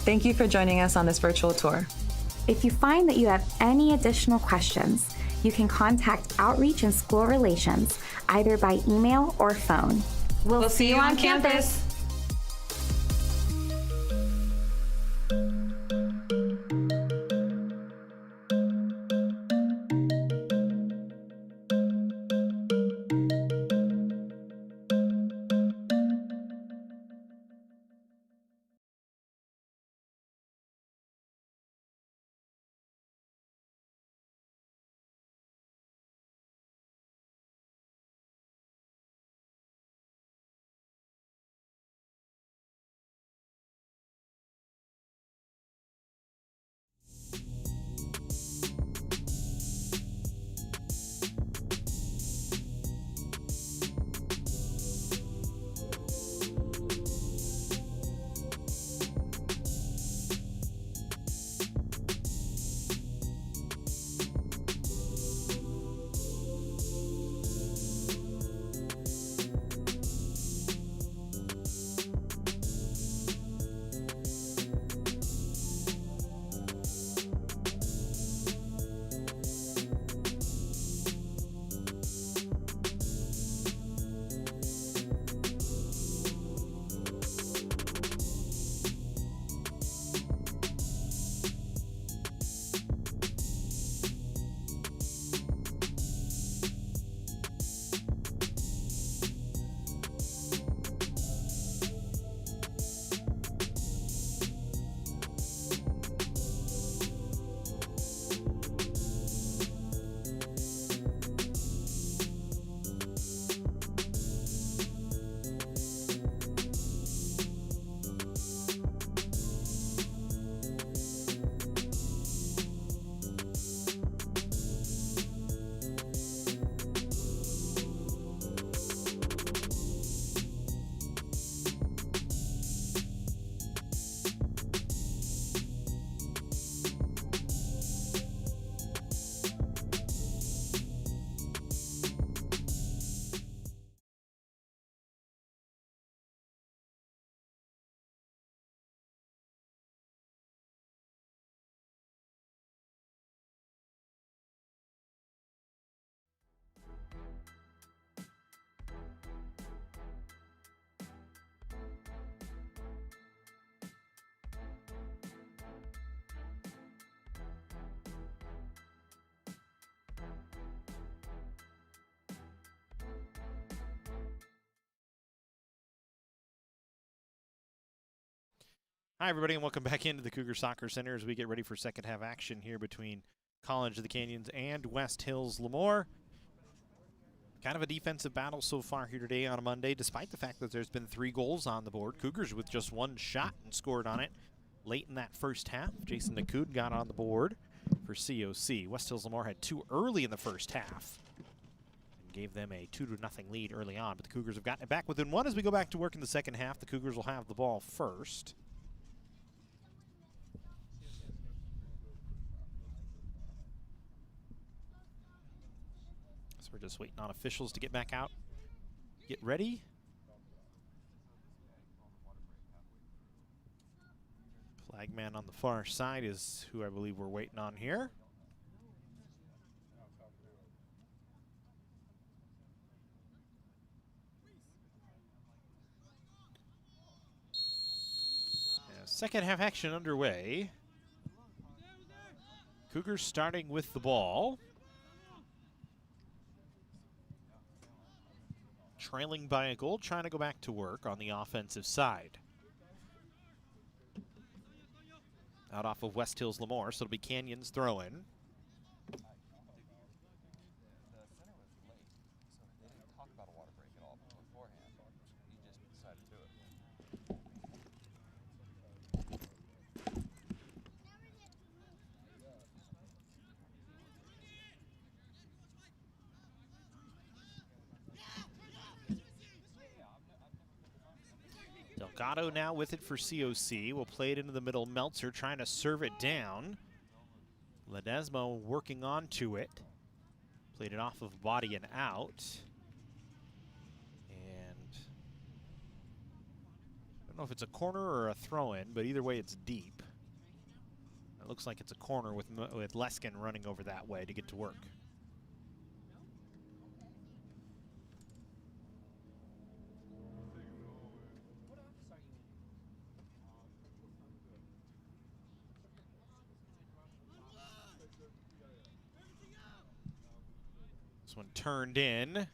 Thank you for joining us on this virtual tour. If you find that you have any additional questions, you can contact Outreach and School Relations either by email or phone. We'll see you on campus. Hi, everybody, and welcome back into the Cougar Soccer Center as we get ready for second half action here between College of the Canyons and West Hills Lemoore. Kind of a defensive battle so far here today on a Monday, despite the fact that there's been 3 goals on the board. Cougars with just 1 shot and scored on it late in that first half. Jason Nakud got on the board for COC. West Hills Lemoore had 2 early in the first half and gave them a 2-0 lead early on, but the Cougars have gotten it back within 1 as we go back to work in the second half. The Cougars will have the ball first. We're just waiting on officials to get back out, get ready. Flagman on the far side is who I believe we're waiting on here. Yeah, second half action underway. Cougars starting with the ball. Trailing by a goal, trying to go back to work on the offensive side. Out off of West Hills Lemoore, so it'll be Canyons throw-in. Delgado now with it for COC. We'll play it into the middle. Meltzer trying to serve it down. Ledesma working onto it. Played it off of body and out. And don't know if it's a corner or a throw-in, but either way it's deep. It looks like it's a corner with Leskin running over that way to get to work. This one turned in.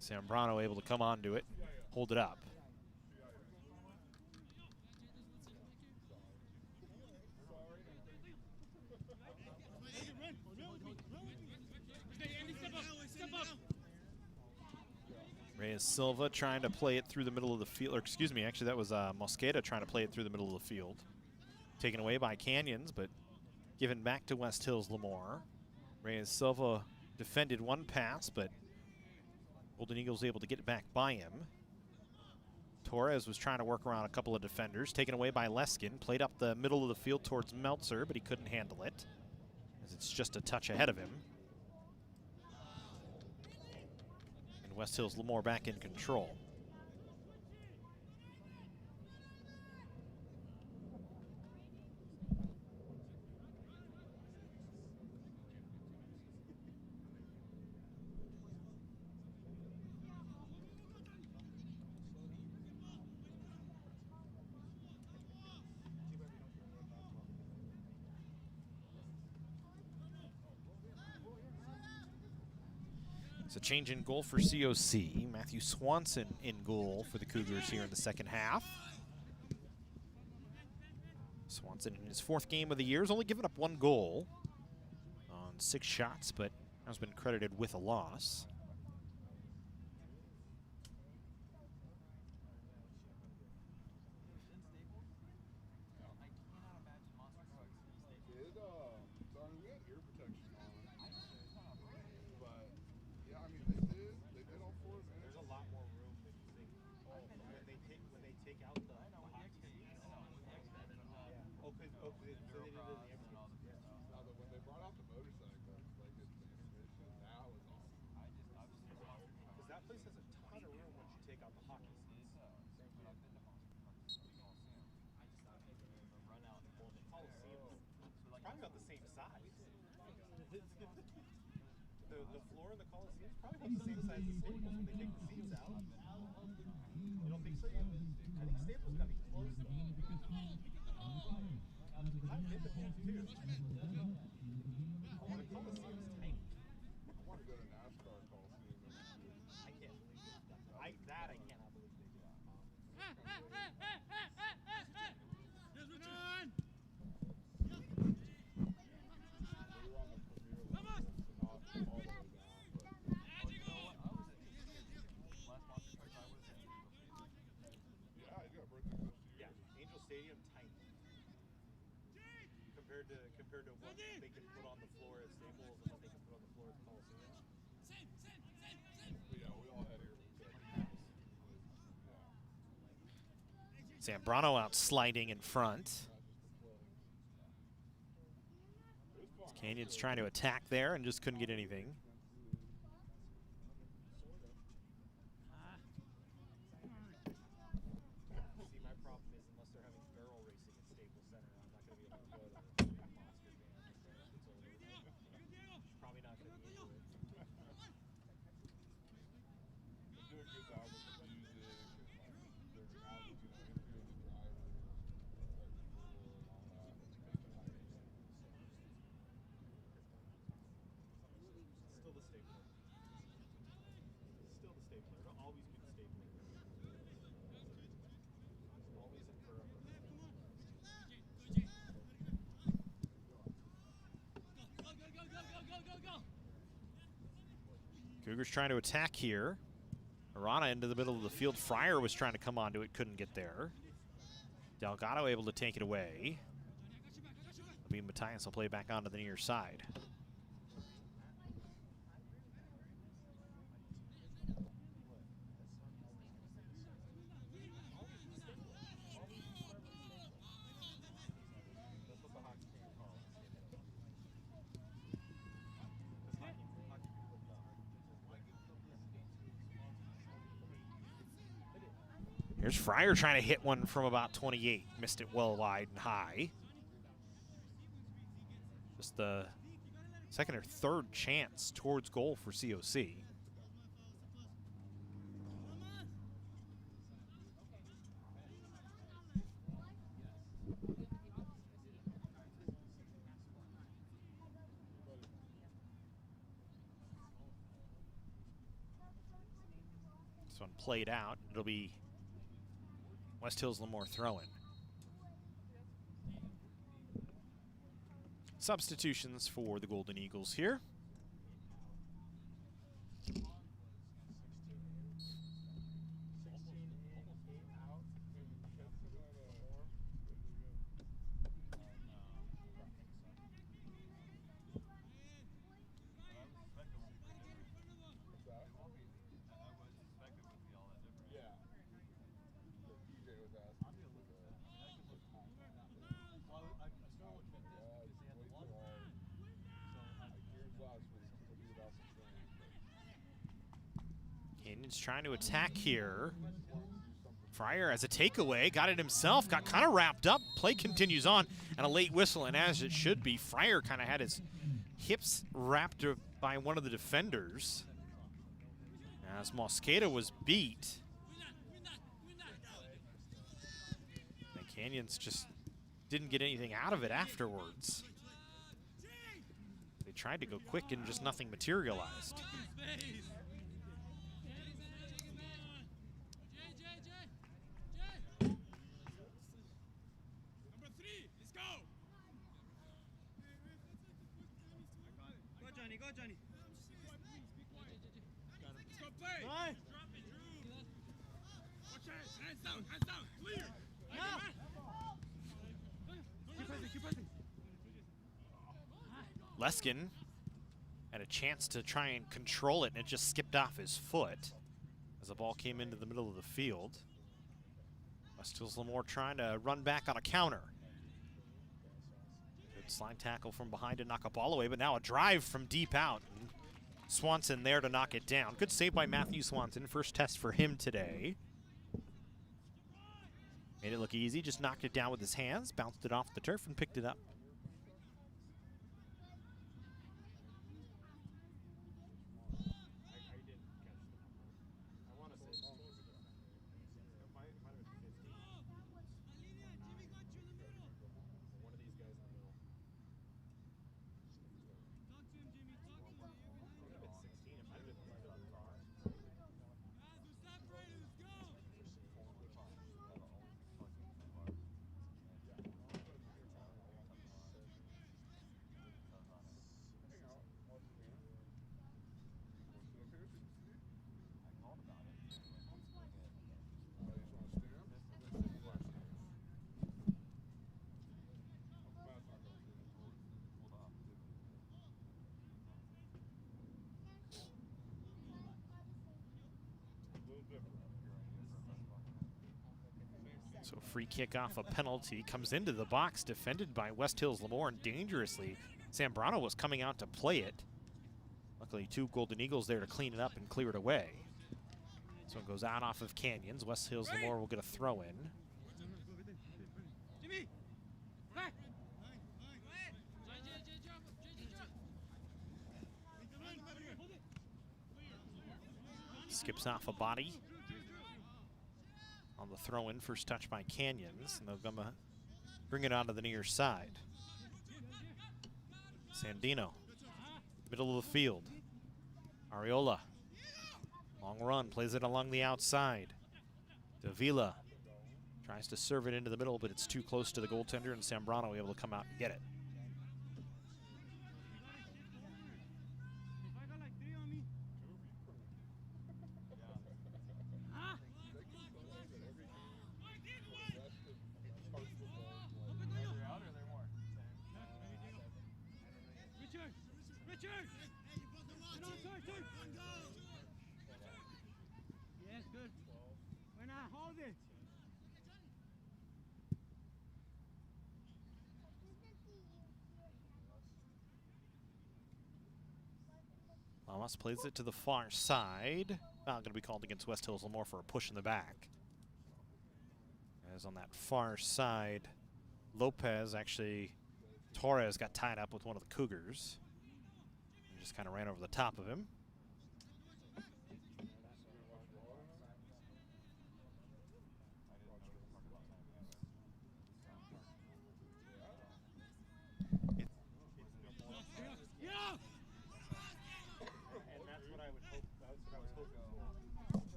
Zambrano able to come onto it, hold it up. Reyes Silva trying to play it through the middle of the field, or excuse me, actually that was Mosqueda trying to play it through the middle of the field. Taken away by Canyons, but given back to West Hills Lemoore. Reyes Silva defended one pass, but Golden Eagles able to get it back by him. Torres was trying to work around a couple of defenders, taken away by Leskin, played up the middle of the field towards Meltzer, but he couldn't handle it, as it's just a touch ahead of him. And West Hills Lemoore back in control. It's a change in goal for COC. Matthew Swanson in goal for the Cougars here in the second half. Swanson in his 4th game of the year has only given up 1 goal on 6 shots, but has been credited with a loss. The floor in the Coliseum is probably about the same size as Staples when they take the seats out. You don't think so? I think Staples got to be close to I've been to both too. The Coliseum is tiny. I want to go to NASCAR Coliseum. I can't believe it. I cannot believe they do. Stadium tiny compared to what they can put on the floor at Staples and what they can put on the floor at the Coliseum. Yeah, we all had Zambrano out sliding in front. Canyons trying to attack there and just couldn't get anything. Cougars trying to attack here. Arana into the middle of the field. Fryer was trying to come onto it, couldn't get there. Delgado able to take it away. Matthias will play back onto the near side. Here's Here's Fryer trying to hit one from about 28. Missed it well wide and high. Just the second or third chance towards goal for COC. This one played out. It'll be West Hills Lemoore throwing. Substitutions for the Golden Eagles here. Canyon's trying to attack here. Fryer has a takeaway, got it himself, got kind of wrapped up. Play continues on, and a late whistle, and as it should be, Fryer kind of had his hips wrapped by one of the defenders. As Mosqueda was beat. And Canyons just didn't get anything out of it afterwards. They tried to go quick and just nothing materialized. Leskin had a chance to try and control it, and it just skipped off his foot as the ball came into the middle of the field. West Hills Lemoore trying to run back on a counter. Good slide tackle from behind to knock a ball away, but now a drive from deep out. And Swanson there to knock it down. Good save by Matthew Swanson. First test for him today. Made it look easy, just knocked it down with his hands, bounced it off the turf and picked it up. So free kick off a penalty, comes into the box, defended by West Hills Lemoore, and dangerously. Zambrano was coming out to play it. Luckily, two Golden Eagles there to clean it up and clear it away. This one goes out off of Canyons. West Hills Lemoore will get a throw in. Skips off a body on the throw-in. First touch by Canyons, and they'll bring it onto the near side. Sandino, middle of the field. Ariola, long run, plays it along the outside. Davila tries to serve it into the middle, but it's too close to the goaltender, and Zambrano able to come out and get it. Yes, good. When I hold it. Lamas plays it to the far side. Foul going to be called against West Hills Lemoore for a push in the back. As on that far side, Lopez, actually, Torres got tied up with one of the Cougars. And just kind of ran over the top of him.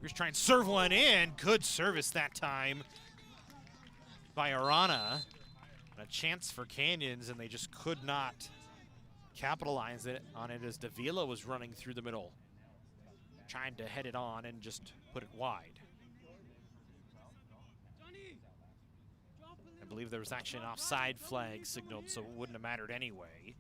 Cougars try and serve one in. Good service that time by Arana. A chance for Canyons, and they just could not capitalize on it as Davila was running through the middle, trying to head it on and just put it wide. I believe there was actually an offside flag signaled, so it wouldn't have mattered anyway.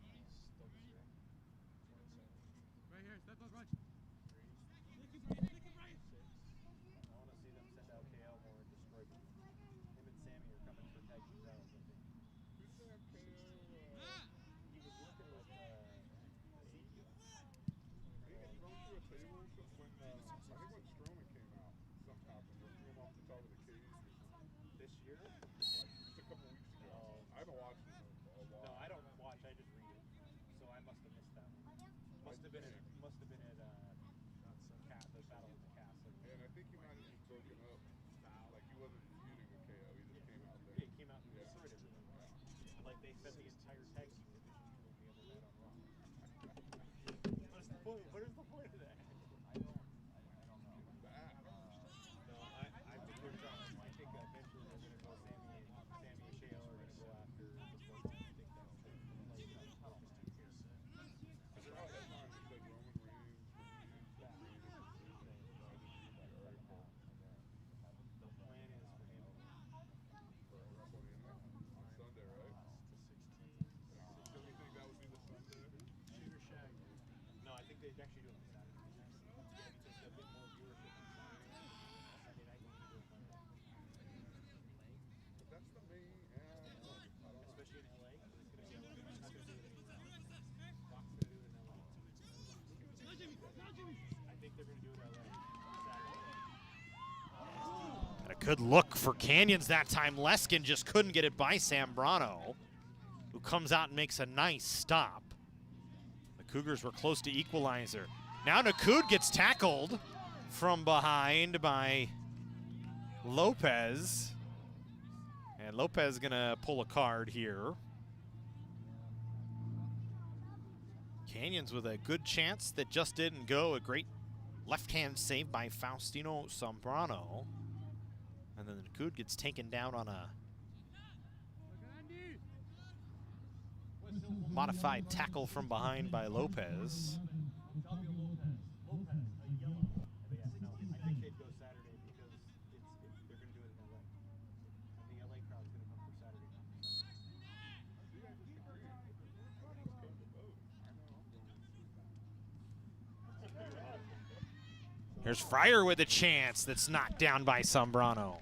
A good look for Canyons that time. Leskin just couldn't get it by Zambrano, who comes out and makes a nice stop. The Cougars were close to equalizer. Now Nakud gets tackled from behind by Lopez. And Lopez gonna pull a card here. Canyons with a good chance that just didn't go. A great left-hand save by Faustino Zambrano. And then Nakud gets taken down on a modified tackle from behind by Lopez. Here's Fryer with a chance that's knocked down by Zambrano.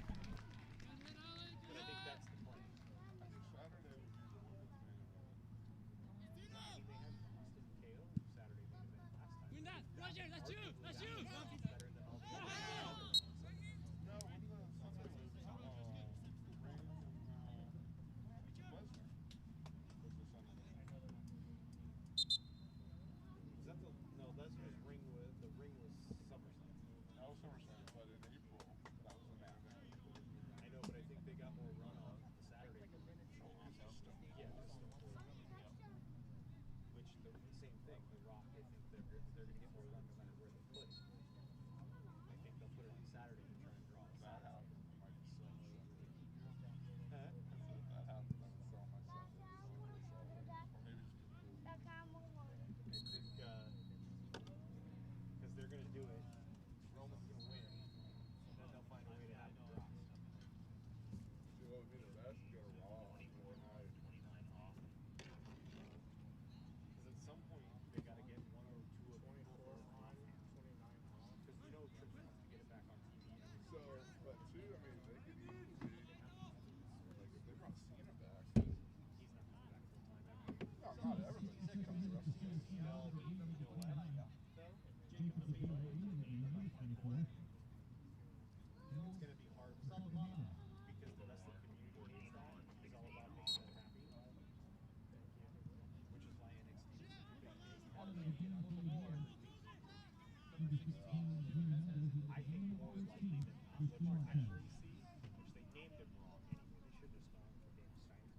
I think more likely than not, what you'll actually see, which they named him wrong anyway, they should have gone for Dave Steiner.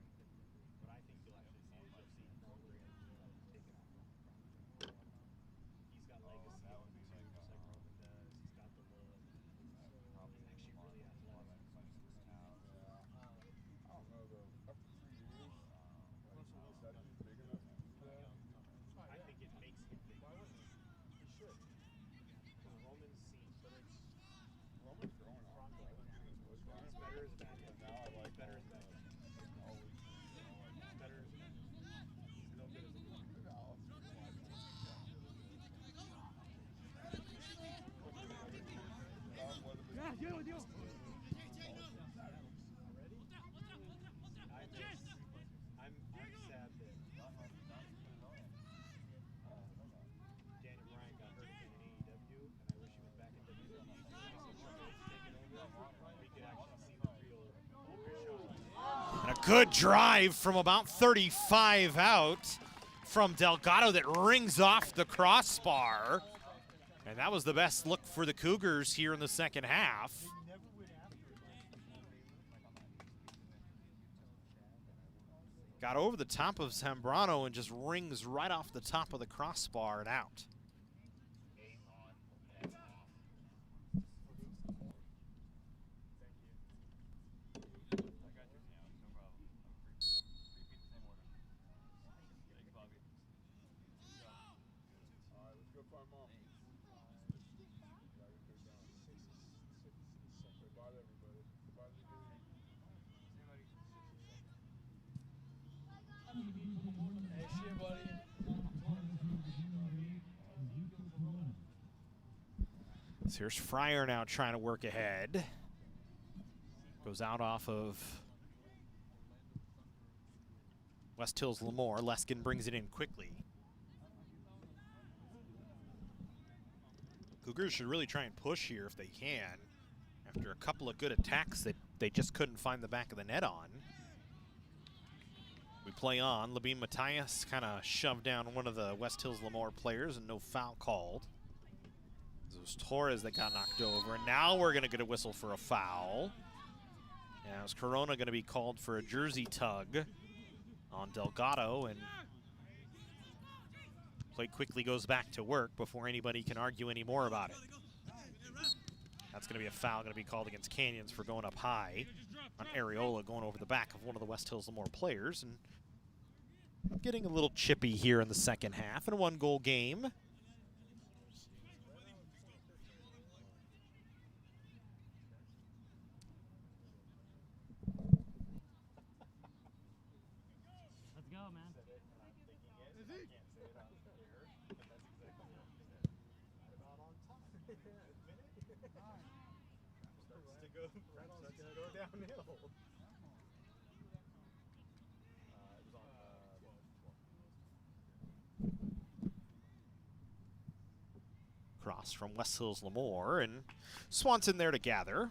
What I think you'll actually see is you'll see Program taking off Roman Crawford. He's got legacy on him too, just like Roman does. He's got the look. He's actually really athletic. I don't know though. After 3 years, is that dude big enough to do that? I think it makes him big. He should. Because Roman's seen, but it's Roman's growing on. he's better as a bad guy. Now I like Better as a bad guy. always. He's better as a bad guy. He's no good as a good guy. Yeah, yo, yo. I'm sad that Daniel Bryan got hurt again in AEW, and I wish he was back in WWE. We could actually see the real Sean. And a good drive from about 35 out from Delgado that rings off the crossbar. And that was the best look for the Cougars here in the second half. Got over the top of Zambrano and just rings right off the top of the crossbar and out. Alright, let's go find mom. Say bye to everybody. Bye to the game. Hey, shit, buddy. So here's Fryer now trying to work ahead. Goes out off of West Hills Lemoore. Leskin brings it in quickly. Cougars should really try and push here if they can. After a couple of good attacks that they just couldn't find the back of the net on. We play on. Labine Matthias kind of shoved down one of the West Hills Lemoore players and no foul called. It was Torres that got knocked over. And now we're going to get a whistle for a foul. Now is Corona going to be called for a jersey tug on Delgado, and play quickly goes back to work before anybody can argue any more about it. That's going to be a foul going to be called against Canyons for going up high on Areola, going over the back of one of the West Hills Lemoore players, and getting a little chippy here in the second half in a one-goal game. Let's go, man. Starts to go downhill. Cross from West Hills Lemoore, and Swanson there to gather.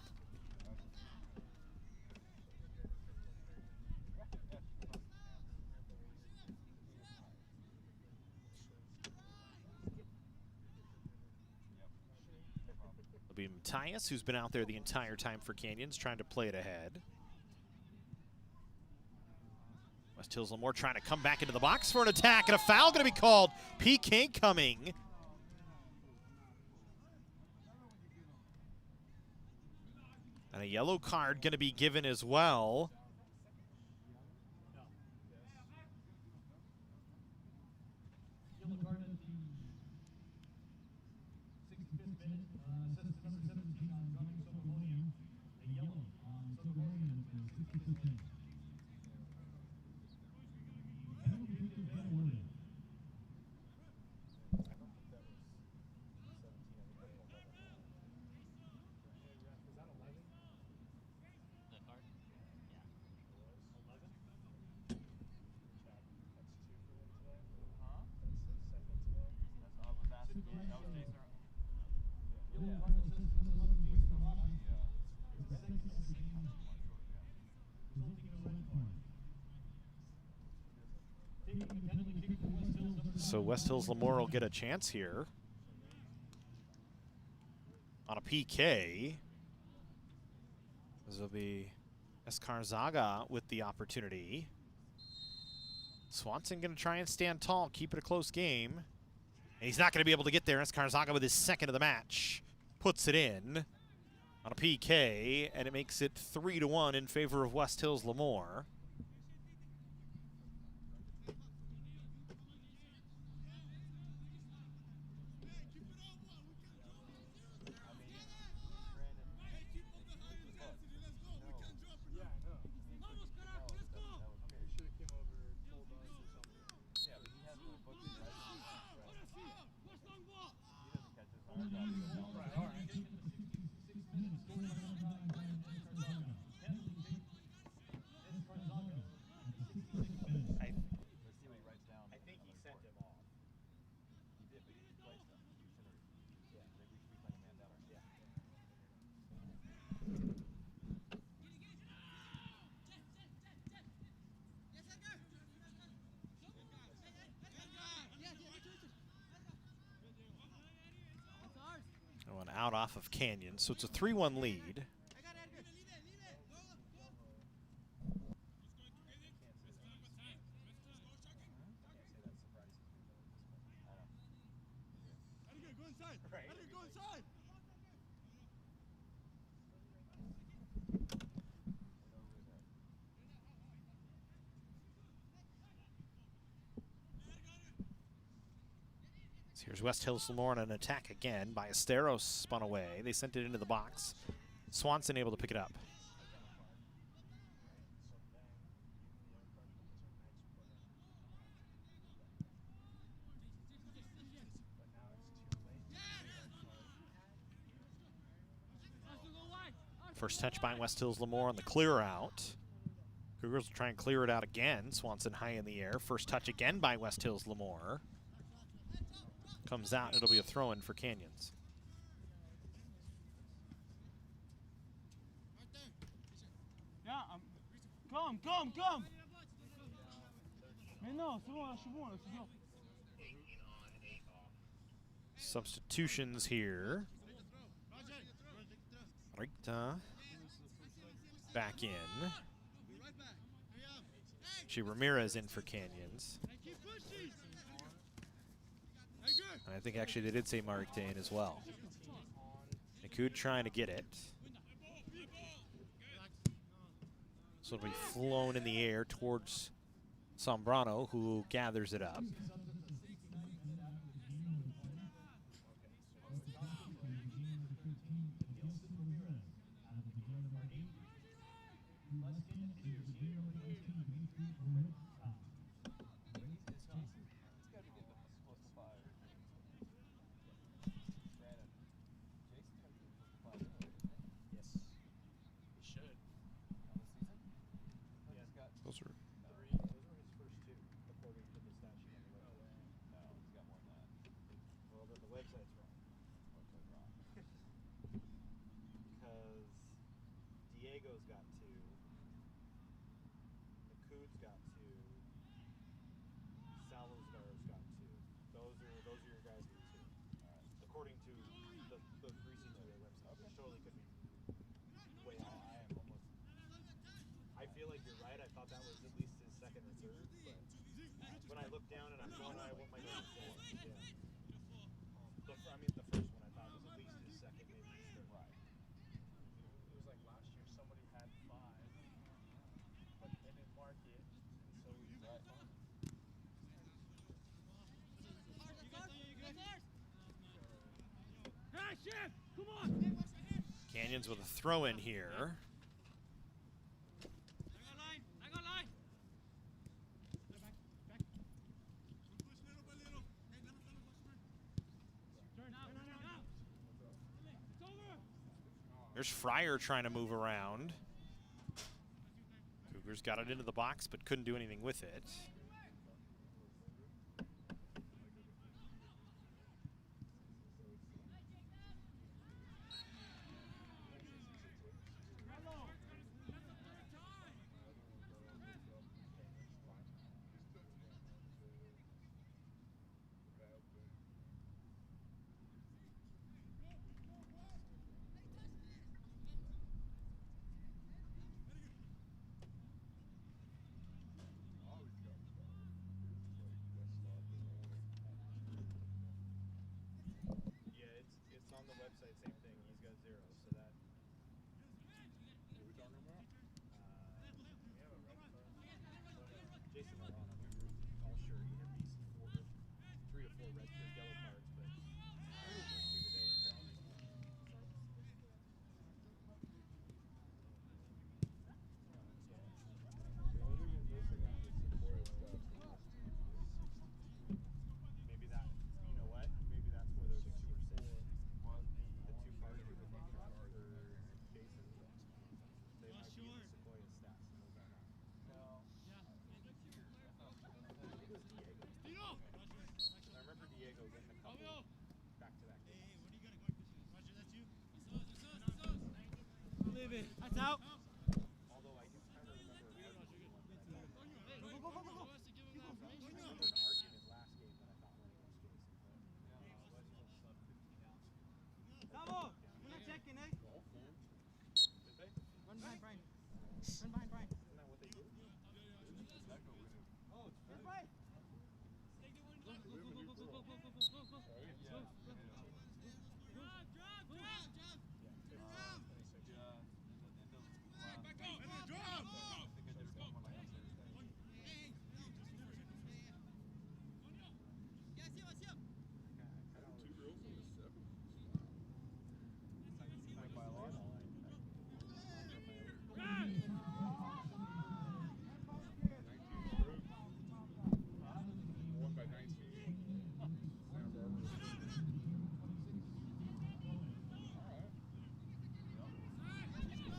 It'll be Matthias, who's been out there the entire time for Canyons, trying to play it ahead. West Hills Lemoore trying to come back into the box for an attack, and a foul going to be called. PK coming. And a yellow card going to be given as well. Yellow card at the 65th minute. Assistant number 17 on Johnny Soborian. A yellow on Soborian at the 65th minute. Penalty kick has been awarded. So West Hills Lemoore will get a chance here. on a PK. This will be Escarzaga with the opportunity. Swanson going to try and stand tall, keep it a close game. And he's not going to be able to get there. Escarzaga with his second of the match puts it in on a PK, and it makes it 3-1 in favor of West Hills Lemoore. Going out off of Canyon, so it's a 3-1 lead. Here's West Hills Lemoore on an attack again. Ballesteros spun away. They sent it into the box. Swanson able to pick it up. First touch by West Hills Lemoore on the clear out. Cougars will try and clear it out again. Swanson high in the air. First touch again by West Hills Lemoore. Comes out, and it'll be a throw-in for Canyons. Yeah, come. Mais non, c'est bon, là, je suis bon, là, c'est bon. Substitutions here. Rita back in. Ramirez in for Canyons. And I think actually they did say Mark Dane as well. Nakud trying to get it. So it'll be flown in the air towards Sombrano, who gathers it up. Diego's got 2. Nakud's got 2. Salazar's got 2. Those are your guys with 2. According to the 3C2A website. Which totally could be way off. I feel like you're right. I thought that was at least his second or third, but when I look down and I'm going, what am I going for? Yeah. The first one I thought was at least his second, maybe his third. Right. It was like last year somebody had 5, but they didn't mark it, and so we right. Hey, Chef, come on! Canyons with a throw in here. There's Fryer trying to move around. Cougars got it into the box, but couldn't do anything with it. the website, same thing. He's got 0. So that. What are we talking about? We have a red card. Jason Arana, we were all sure he had these 3 or 4 red yellow cards, but there's 2 today. The only thing we're missing out is supportive stuff. Maybe that, you know what? Maybe that's where those 2 are sitting. The 2 cards for Jason. They might be in the Sequoia stats. No. I remember Diego getting a couple back-to-back games. Leave it. That's out. Although I do kind of remember an argument one that I thought. Go. I remember an argument last game that I thought went against Jason. Bravo. We're not checking, eh? Did they? Run behind Brian. Run behind Brian. Isn't that what they do? Oh, it's right. Two girls in the 7. By a lot. Won by 19. Santa Barbara.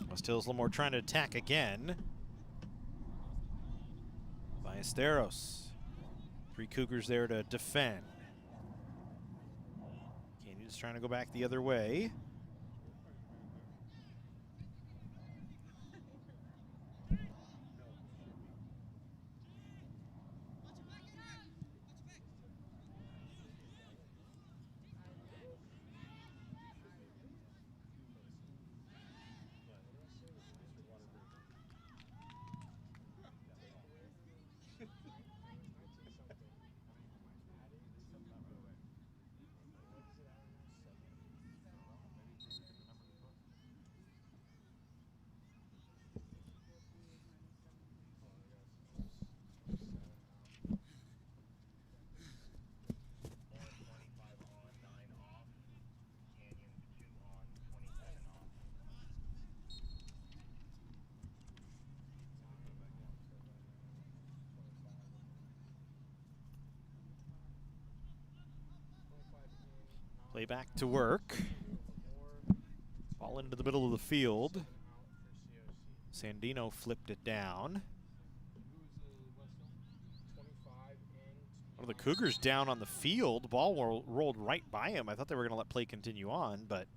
West Hills Lemoore trying to attack again. Ballesteros. 3 Cougars there to defend. Canyon's trying to go back the other way. Play back to work. Ball into the middle of the field. Sandino flipped it down. One of the Cougars down on the field. Ball rolled right by him. I thought they were going to let play continue on, but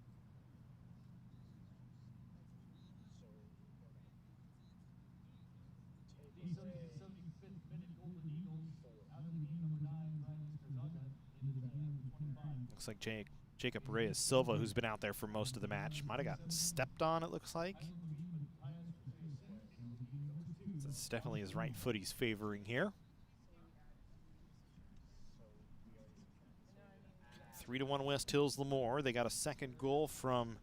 looks like Jacob Reyes Silva, who's been out there for most of the match, might have gotten stepped on, it looks like. So it's definitely his right foot he's favoring here. 3-1 West Hills Lemoore. They got a second goal from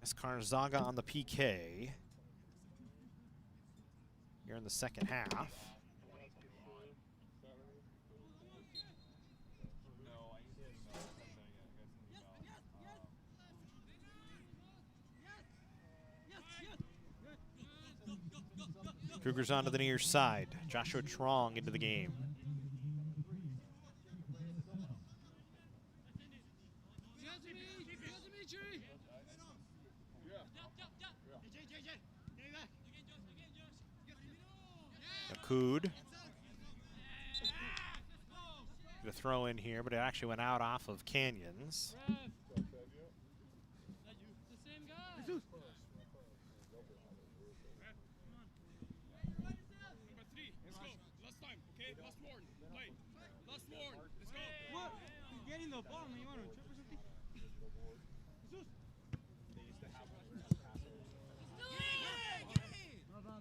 Escarzaga on the PK here in the second half. Cougars onto the near side. Joshua Trong into the game. Akud. The throw in here, but it actually went out off of Canyons. Getting the ball, man. You want to trip or something? They used to have one where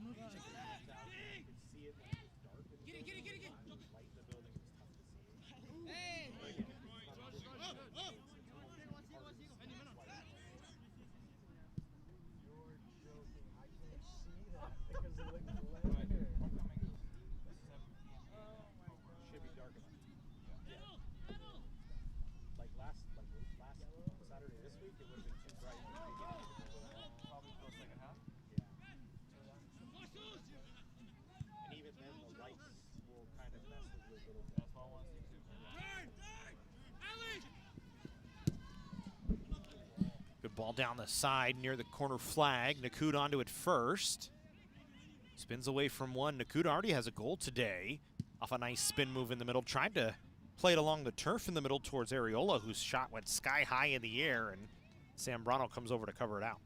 Move on. you could see it when it was dark. Get it. Light in the building was tough to see. Hey! Probably for the second half. Yeah. And even then, the lights will kind of mess with you a little bit. That's what I want to see too. Good ball down the side near the corner flag. Nakud onto it first. Spins away from one. Nakud already has a goal today off a nice spin move in the middle. Tried to play it along the turf in the middle towards Areola, whose shot went sky high in the air, and Zambrano comes over to cover it out.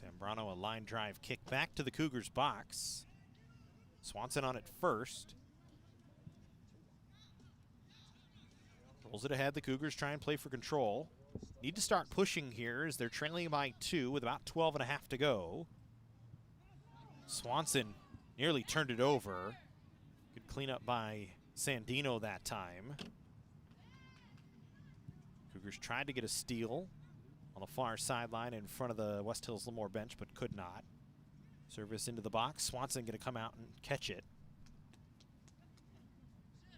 Zambrano, a line drive kick back to the Cougars box. Swanson on it first. Rolls it ahead. The Cougars try and play for control. Need to start pushing here as they're trailing by 2 with about 12.5 to go. Swanson nearly turned it over. Good cleanup by Sandino that time. Cougars tried to get a steal on the far sideline in front of the West Hills Lemoore bench, but could not. Service into the box. Swanson going to come out and catch it.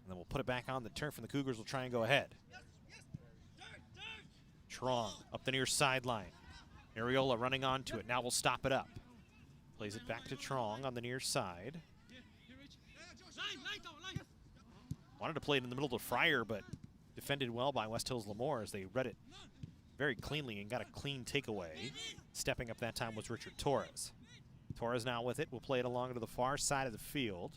And then we'll put it back on the turf, and the Cougars will try and go ahead. Trong up the near sideline. Areola running onto it. Now we'll stop it up. Plays it back to Trong on the near side. Wanted to play it in the middle of Fryer, but defended well by West Hills Lemoore as they read it very cleanly and got a clean takeaway. Stepping up that time was Richard Torres. Torres now with it. We'll play it along to the far side of the field.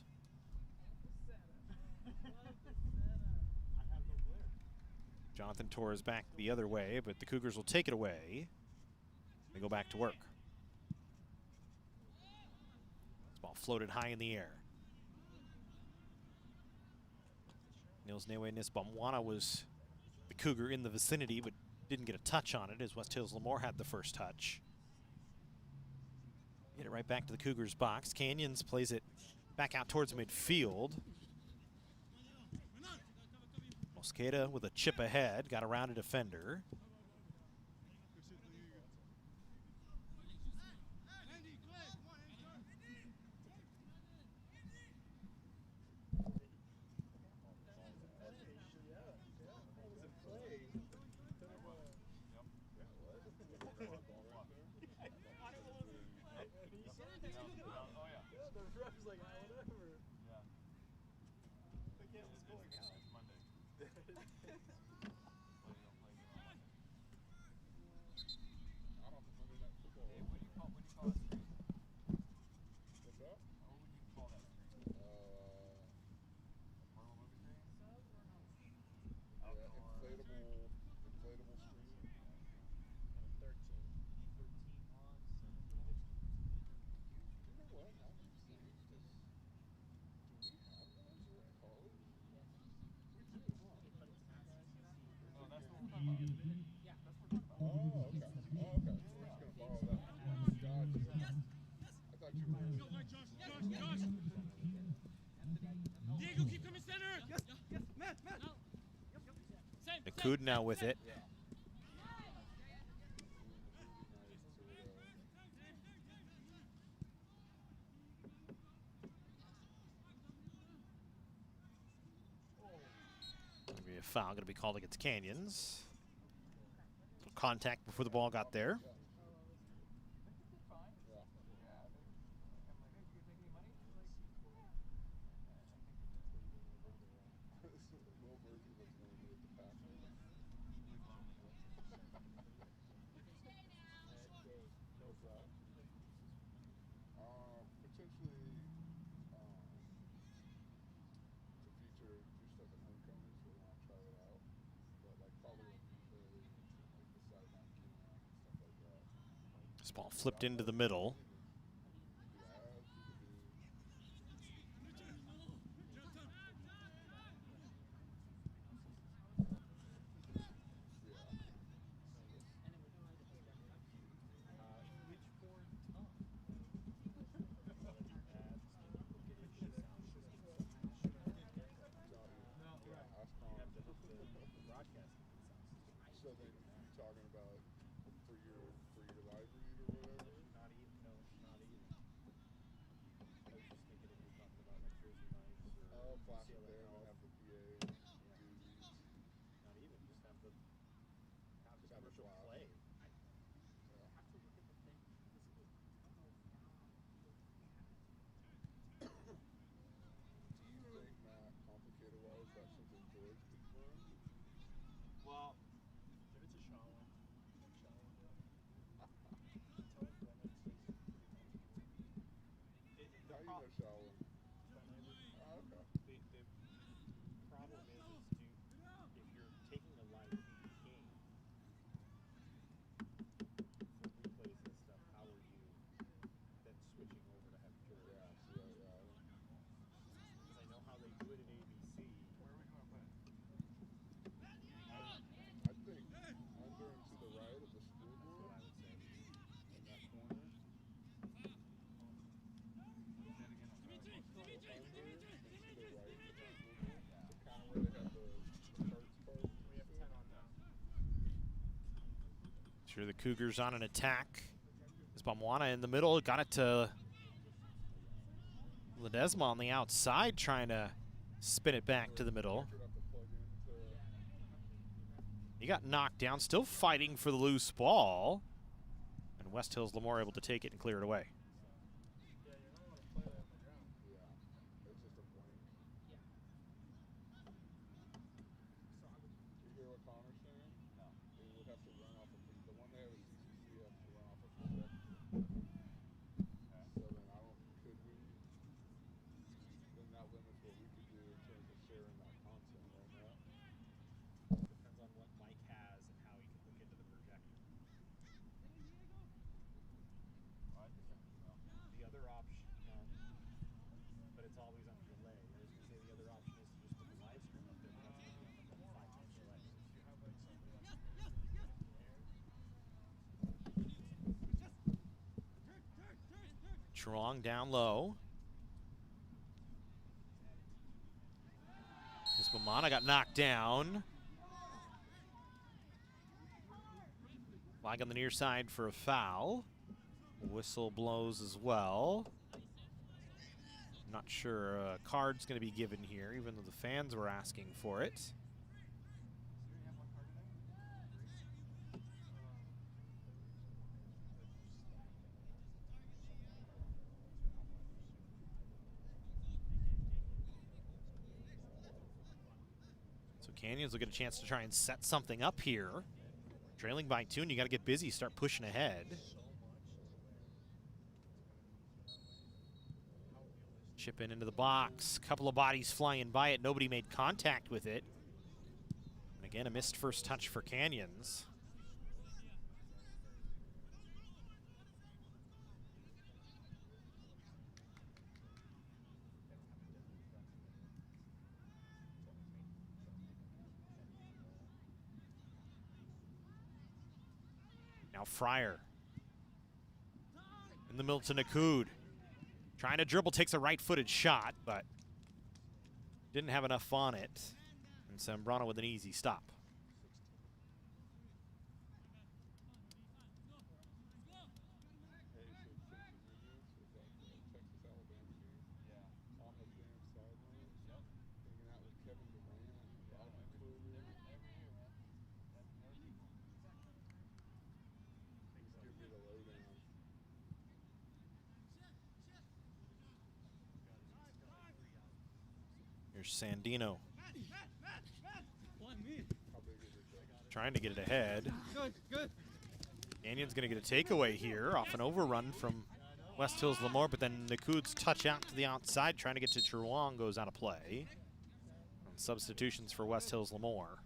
Jonathan Torres back the other way, but the Cougars will take it away. They go back to work. This ball floated high in the air. Nils Newe Nisbamwana was the Cougar in the vicinity, but didn't get a touch on it as West Hills Lemoore had the first touch. Get it right back to the Cougars box. Canyons plays it back out towards midfield. Mosqueda with a chip ahead, got around a defender. Nakud now with it. Maybe a foul going to be called against Canyons. Little contact before the ball got there. This ball flipped into the middle. So then you're talking about for your live read or whatever? Not even, no, not even. I was just thinking if you're talking about like Jersey Mike's or plastic UCLA there and Health. have the PA the Cougars on an attack. As Bamwana in the middle, got it to Ledesma on the outside, trying to spin it back to the middle. He got knocked down, still fighting for the loose ball. And West Hills Lemoore able to take it and clear it away. Strong down low. This Bamwana got knocked down. Flag on the near side for a foul. Whistle blows as well. Not sure a card's going to be given here, even though the fans were asking for it. Canyons will get a chance to try and set something up here. Trailing by 2, and you got to get busy, start pushing ahead. Chip in into the box. Couple of bodies flying by it. Nobody made contact with it. And again, a missed first touch for Canyons. Now Fryer in the middle to Nakud. Trying to dribble, takes a right-footed shot, but didn't have enough on it. And Zambrano with an easy stop. Here's Sandino. Trying to get it ahead. Canyon's going to get a takeaway here off an overrun from West Hills Lemoore, but then Nakud's touch out to the outside, trying to get to Truong, goes out of play. And substitutions for West Hills Lemoore.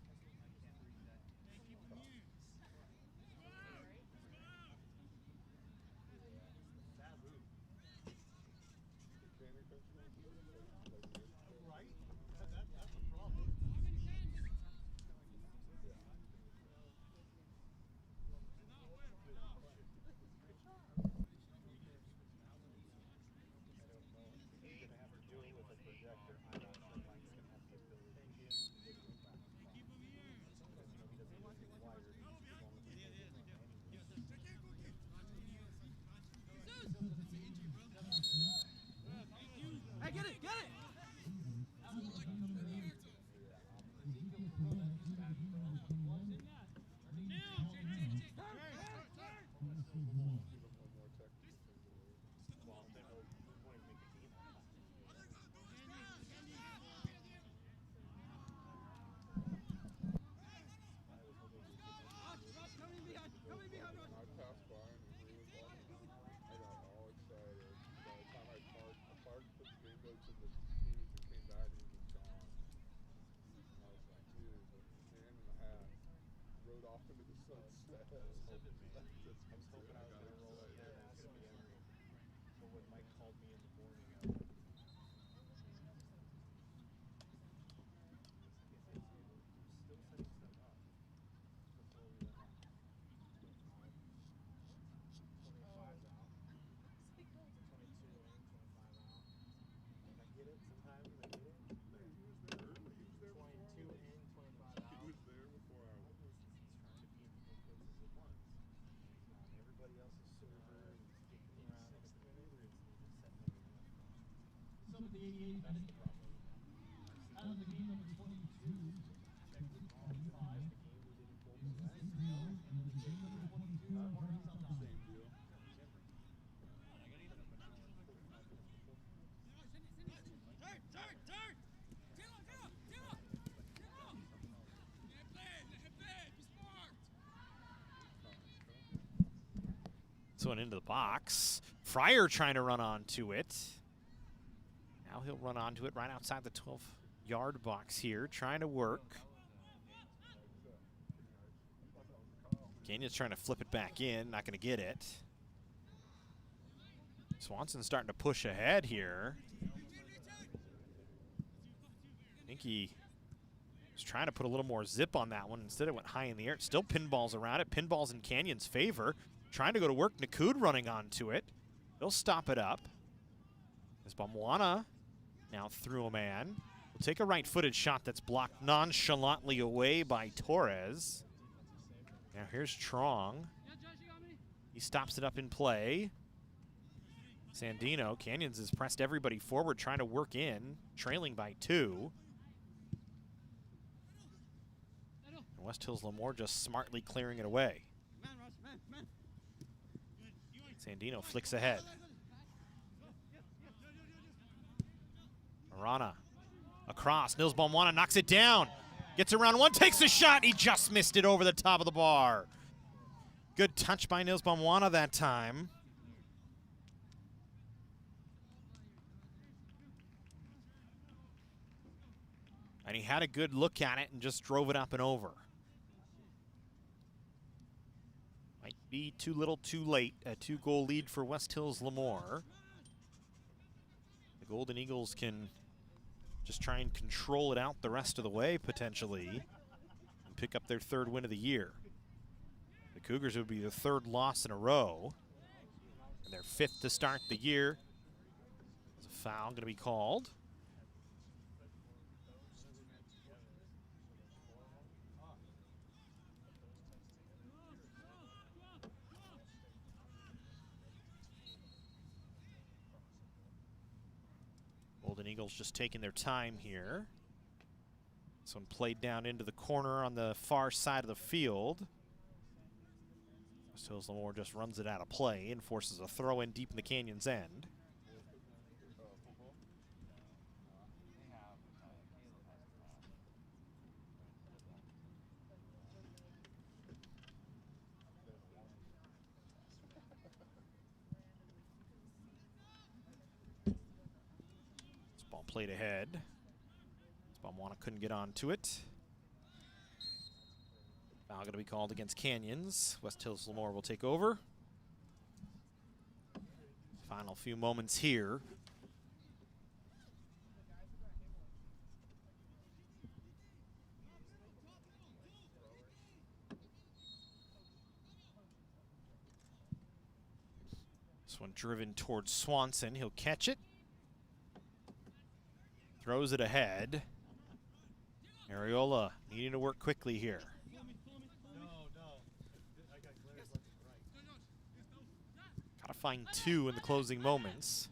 This one into the box. Fryer trying to run onto it. Now he'll run onto it right outside the 12-yard box here, trying to work. Canyon's trying to flip it back in, not going to get it. Swanson's starting to push ahead here. I think he was trying to put a little more zip on that one. Instead, it went high in the air. It still pinballs around it. Pinballs in Canyon's favor. Trying to go to work. Nakud running onto it. They'll stop it up. As Bamwana now through a man. Will take a right-footed shot that's blocked nonchalantly away by Torres. Now here's Trong. He stops it up in play. Sandino, Canyons has pressed everybody forward, trying to work in, trailing by 2. And West Hills Lemoore just smartly clearing it away. Sandino flicks ahead. Arana across. Nils Bamwana knocks it down. Gets around one, takes a shot. He just missed it over the top of the bar. Good touch by Nils Bamwana that time. And he had a good look at it and just drove it up and over. Might be too little too late. A 2-goal lead for West Hills Lemoore. The Golden Eagles can just try and control it out the rest of the way, potentially, and pick up their 3rd win of the year. The Cougars would be the 3rd loss in a row, and their 5th to start the year. There's a foul going to be called. Golden Eagles just taking their time here. This one played down into the corner on the far side of the field. West Hills Lemoore just runs it out of play and forces a throw in deep in the Canyon's end. Played ahead. Bamwana couldn't get onto it. Foul going to be called against Canyons. West Hills Lemoore will take over. Final few moments here. This one driven towards Swanson. He'll catch it. Throws it ahead. Ariola needing to work quickly here. Gotta find 2 in the closing moments.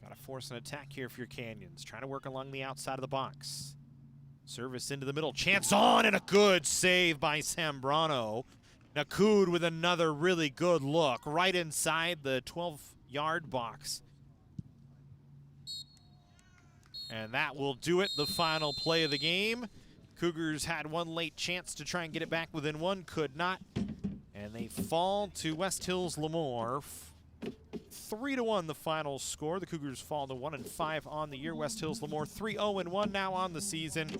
Gotta force an attack here for your Canyons. Trying to work along the outside of the box. Service into the middle. Chance on, and a good save by Sambrano. Nakud with another really good look right inside the 12-yard box. And that will do it, the final play of the game. Cougars had one late chance to try and get it back within 1, could not. And they fall to West Hills Lemoore. 3-1 the final score. The Cougars fall to 1-5 on the year. West Hills Lemoore 3-0-1 now on the season.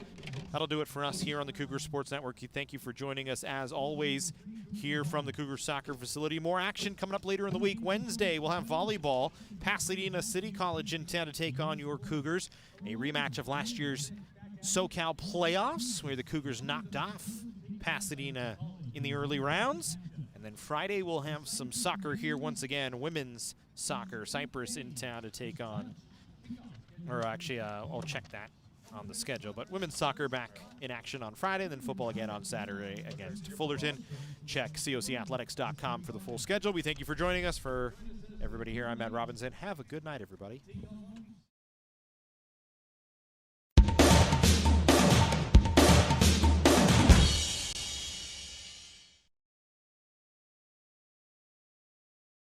That'll do it for us here on the Cougar Sports Network. Thank you for joining us as always here from the Cougar Soccer Facility. More action coming up later in the week. Wednesday we'll have volleyball. Pasadena City College in town to take on your Cougars. A rematch of last year's SoCal playoffs where the Cougars knocked off Pasadena in the early rounds. And then Friday we'll have some soccer here once again, women's soccer. Cypress in town to take on, or actually I'll check that. on the schedule. But women's soccer back in action on Friday, then football again on Saturday against Fullerton. Check cocathletics.com for the full schedule. We thank you for joining us. For everybody here, I'm Matt Robinson. Have a good night, everybody.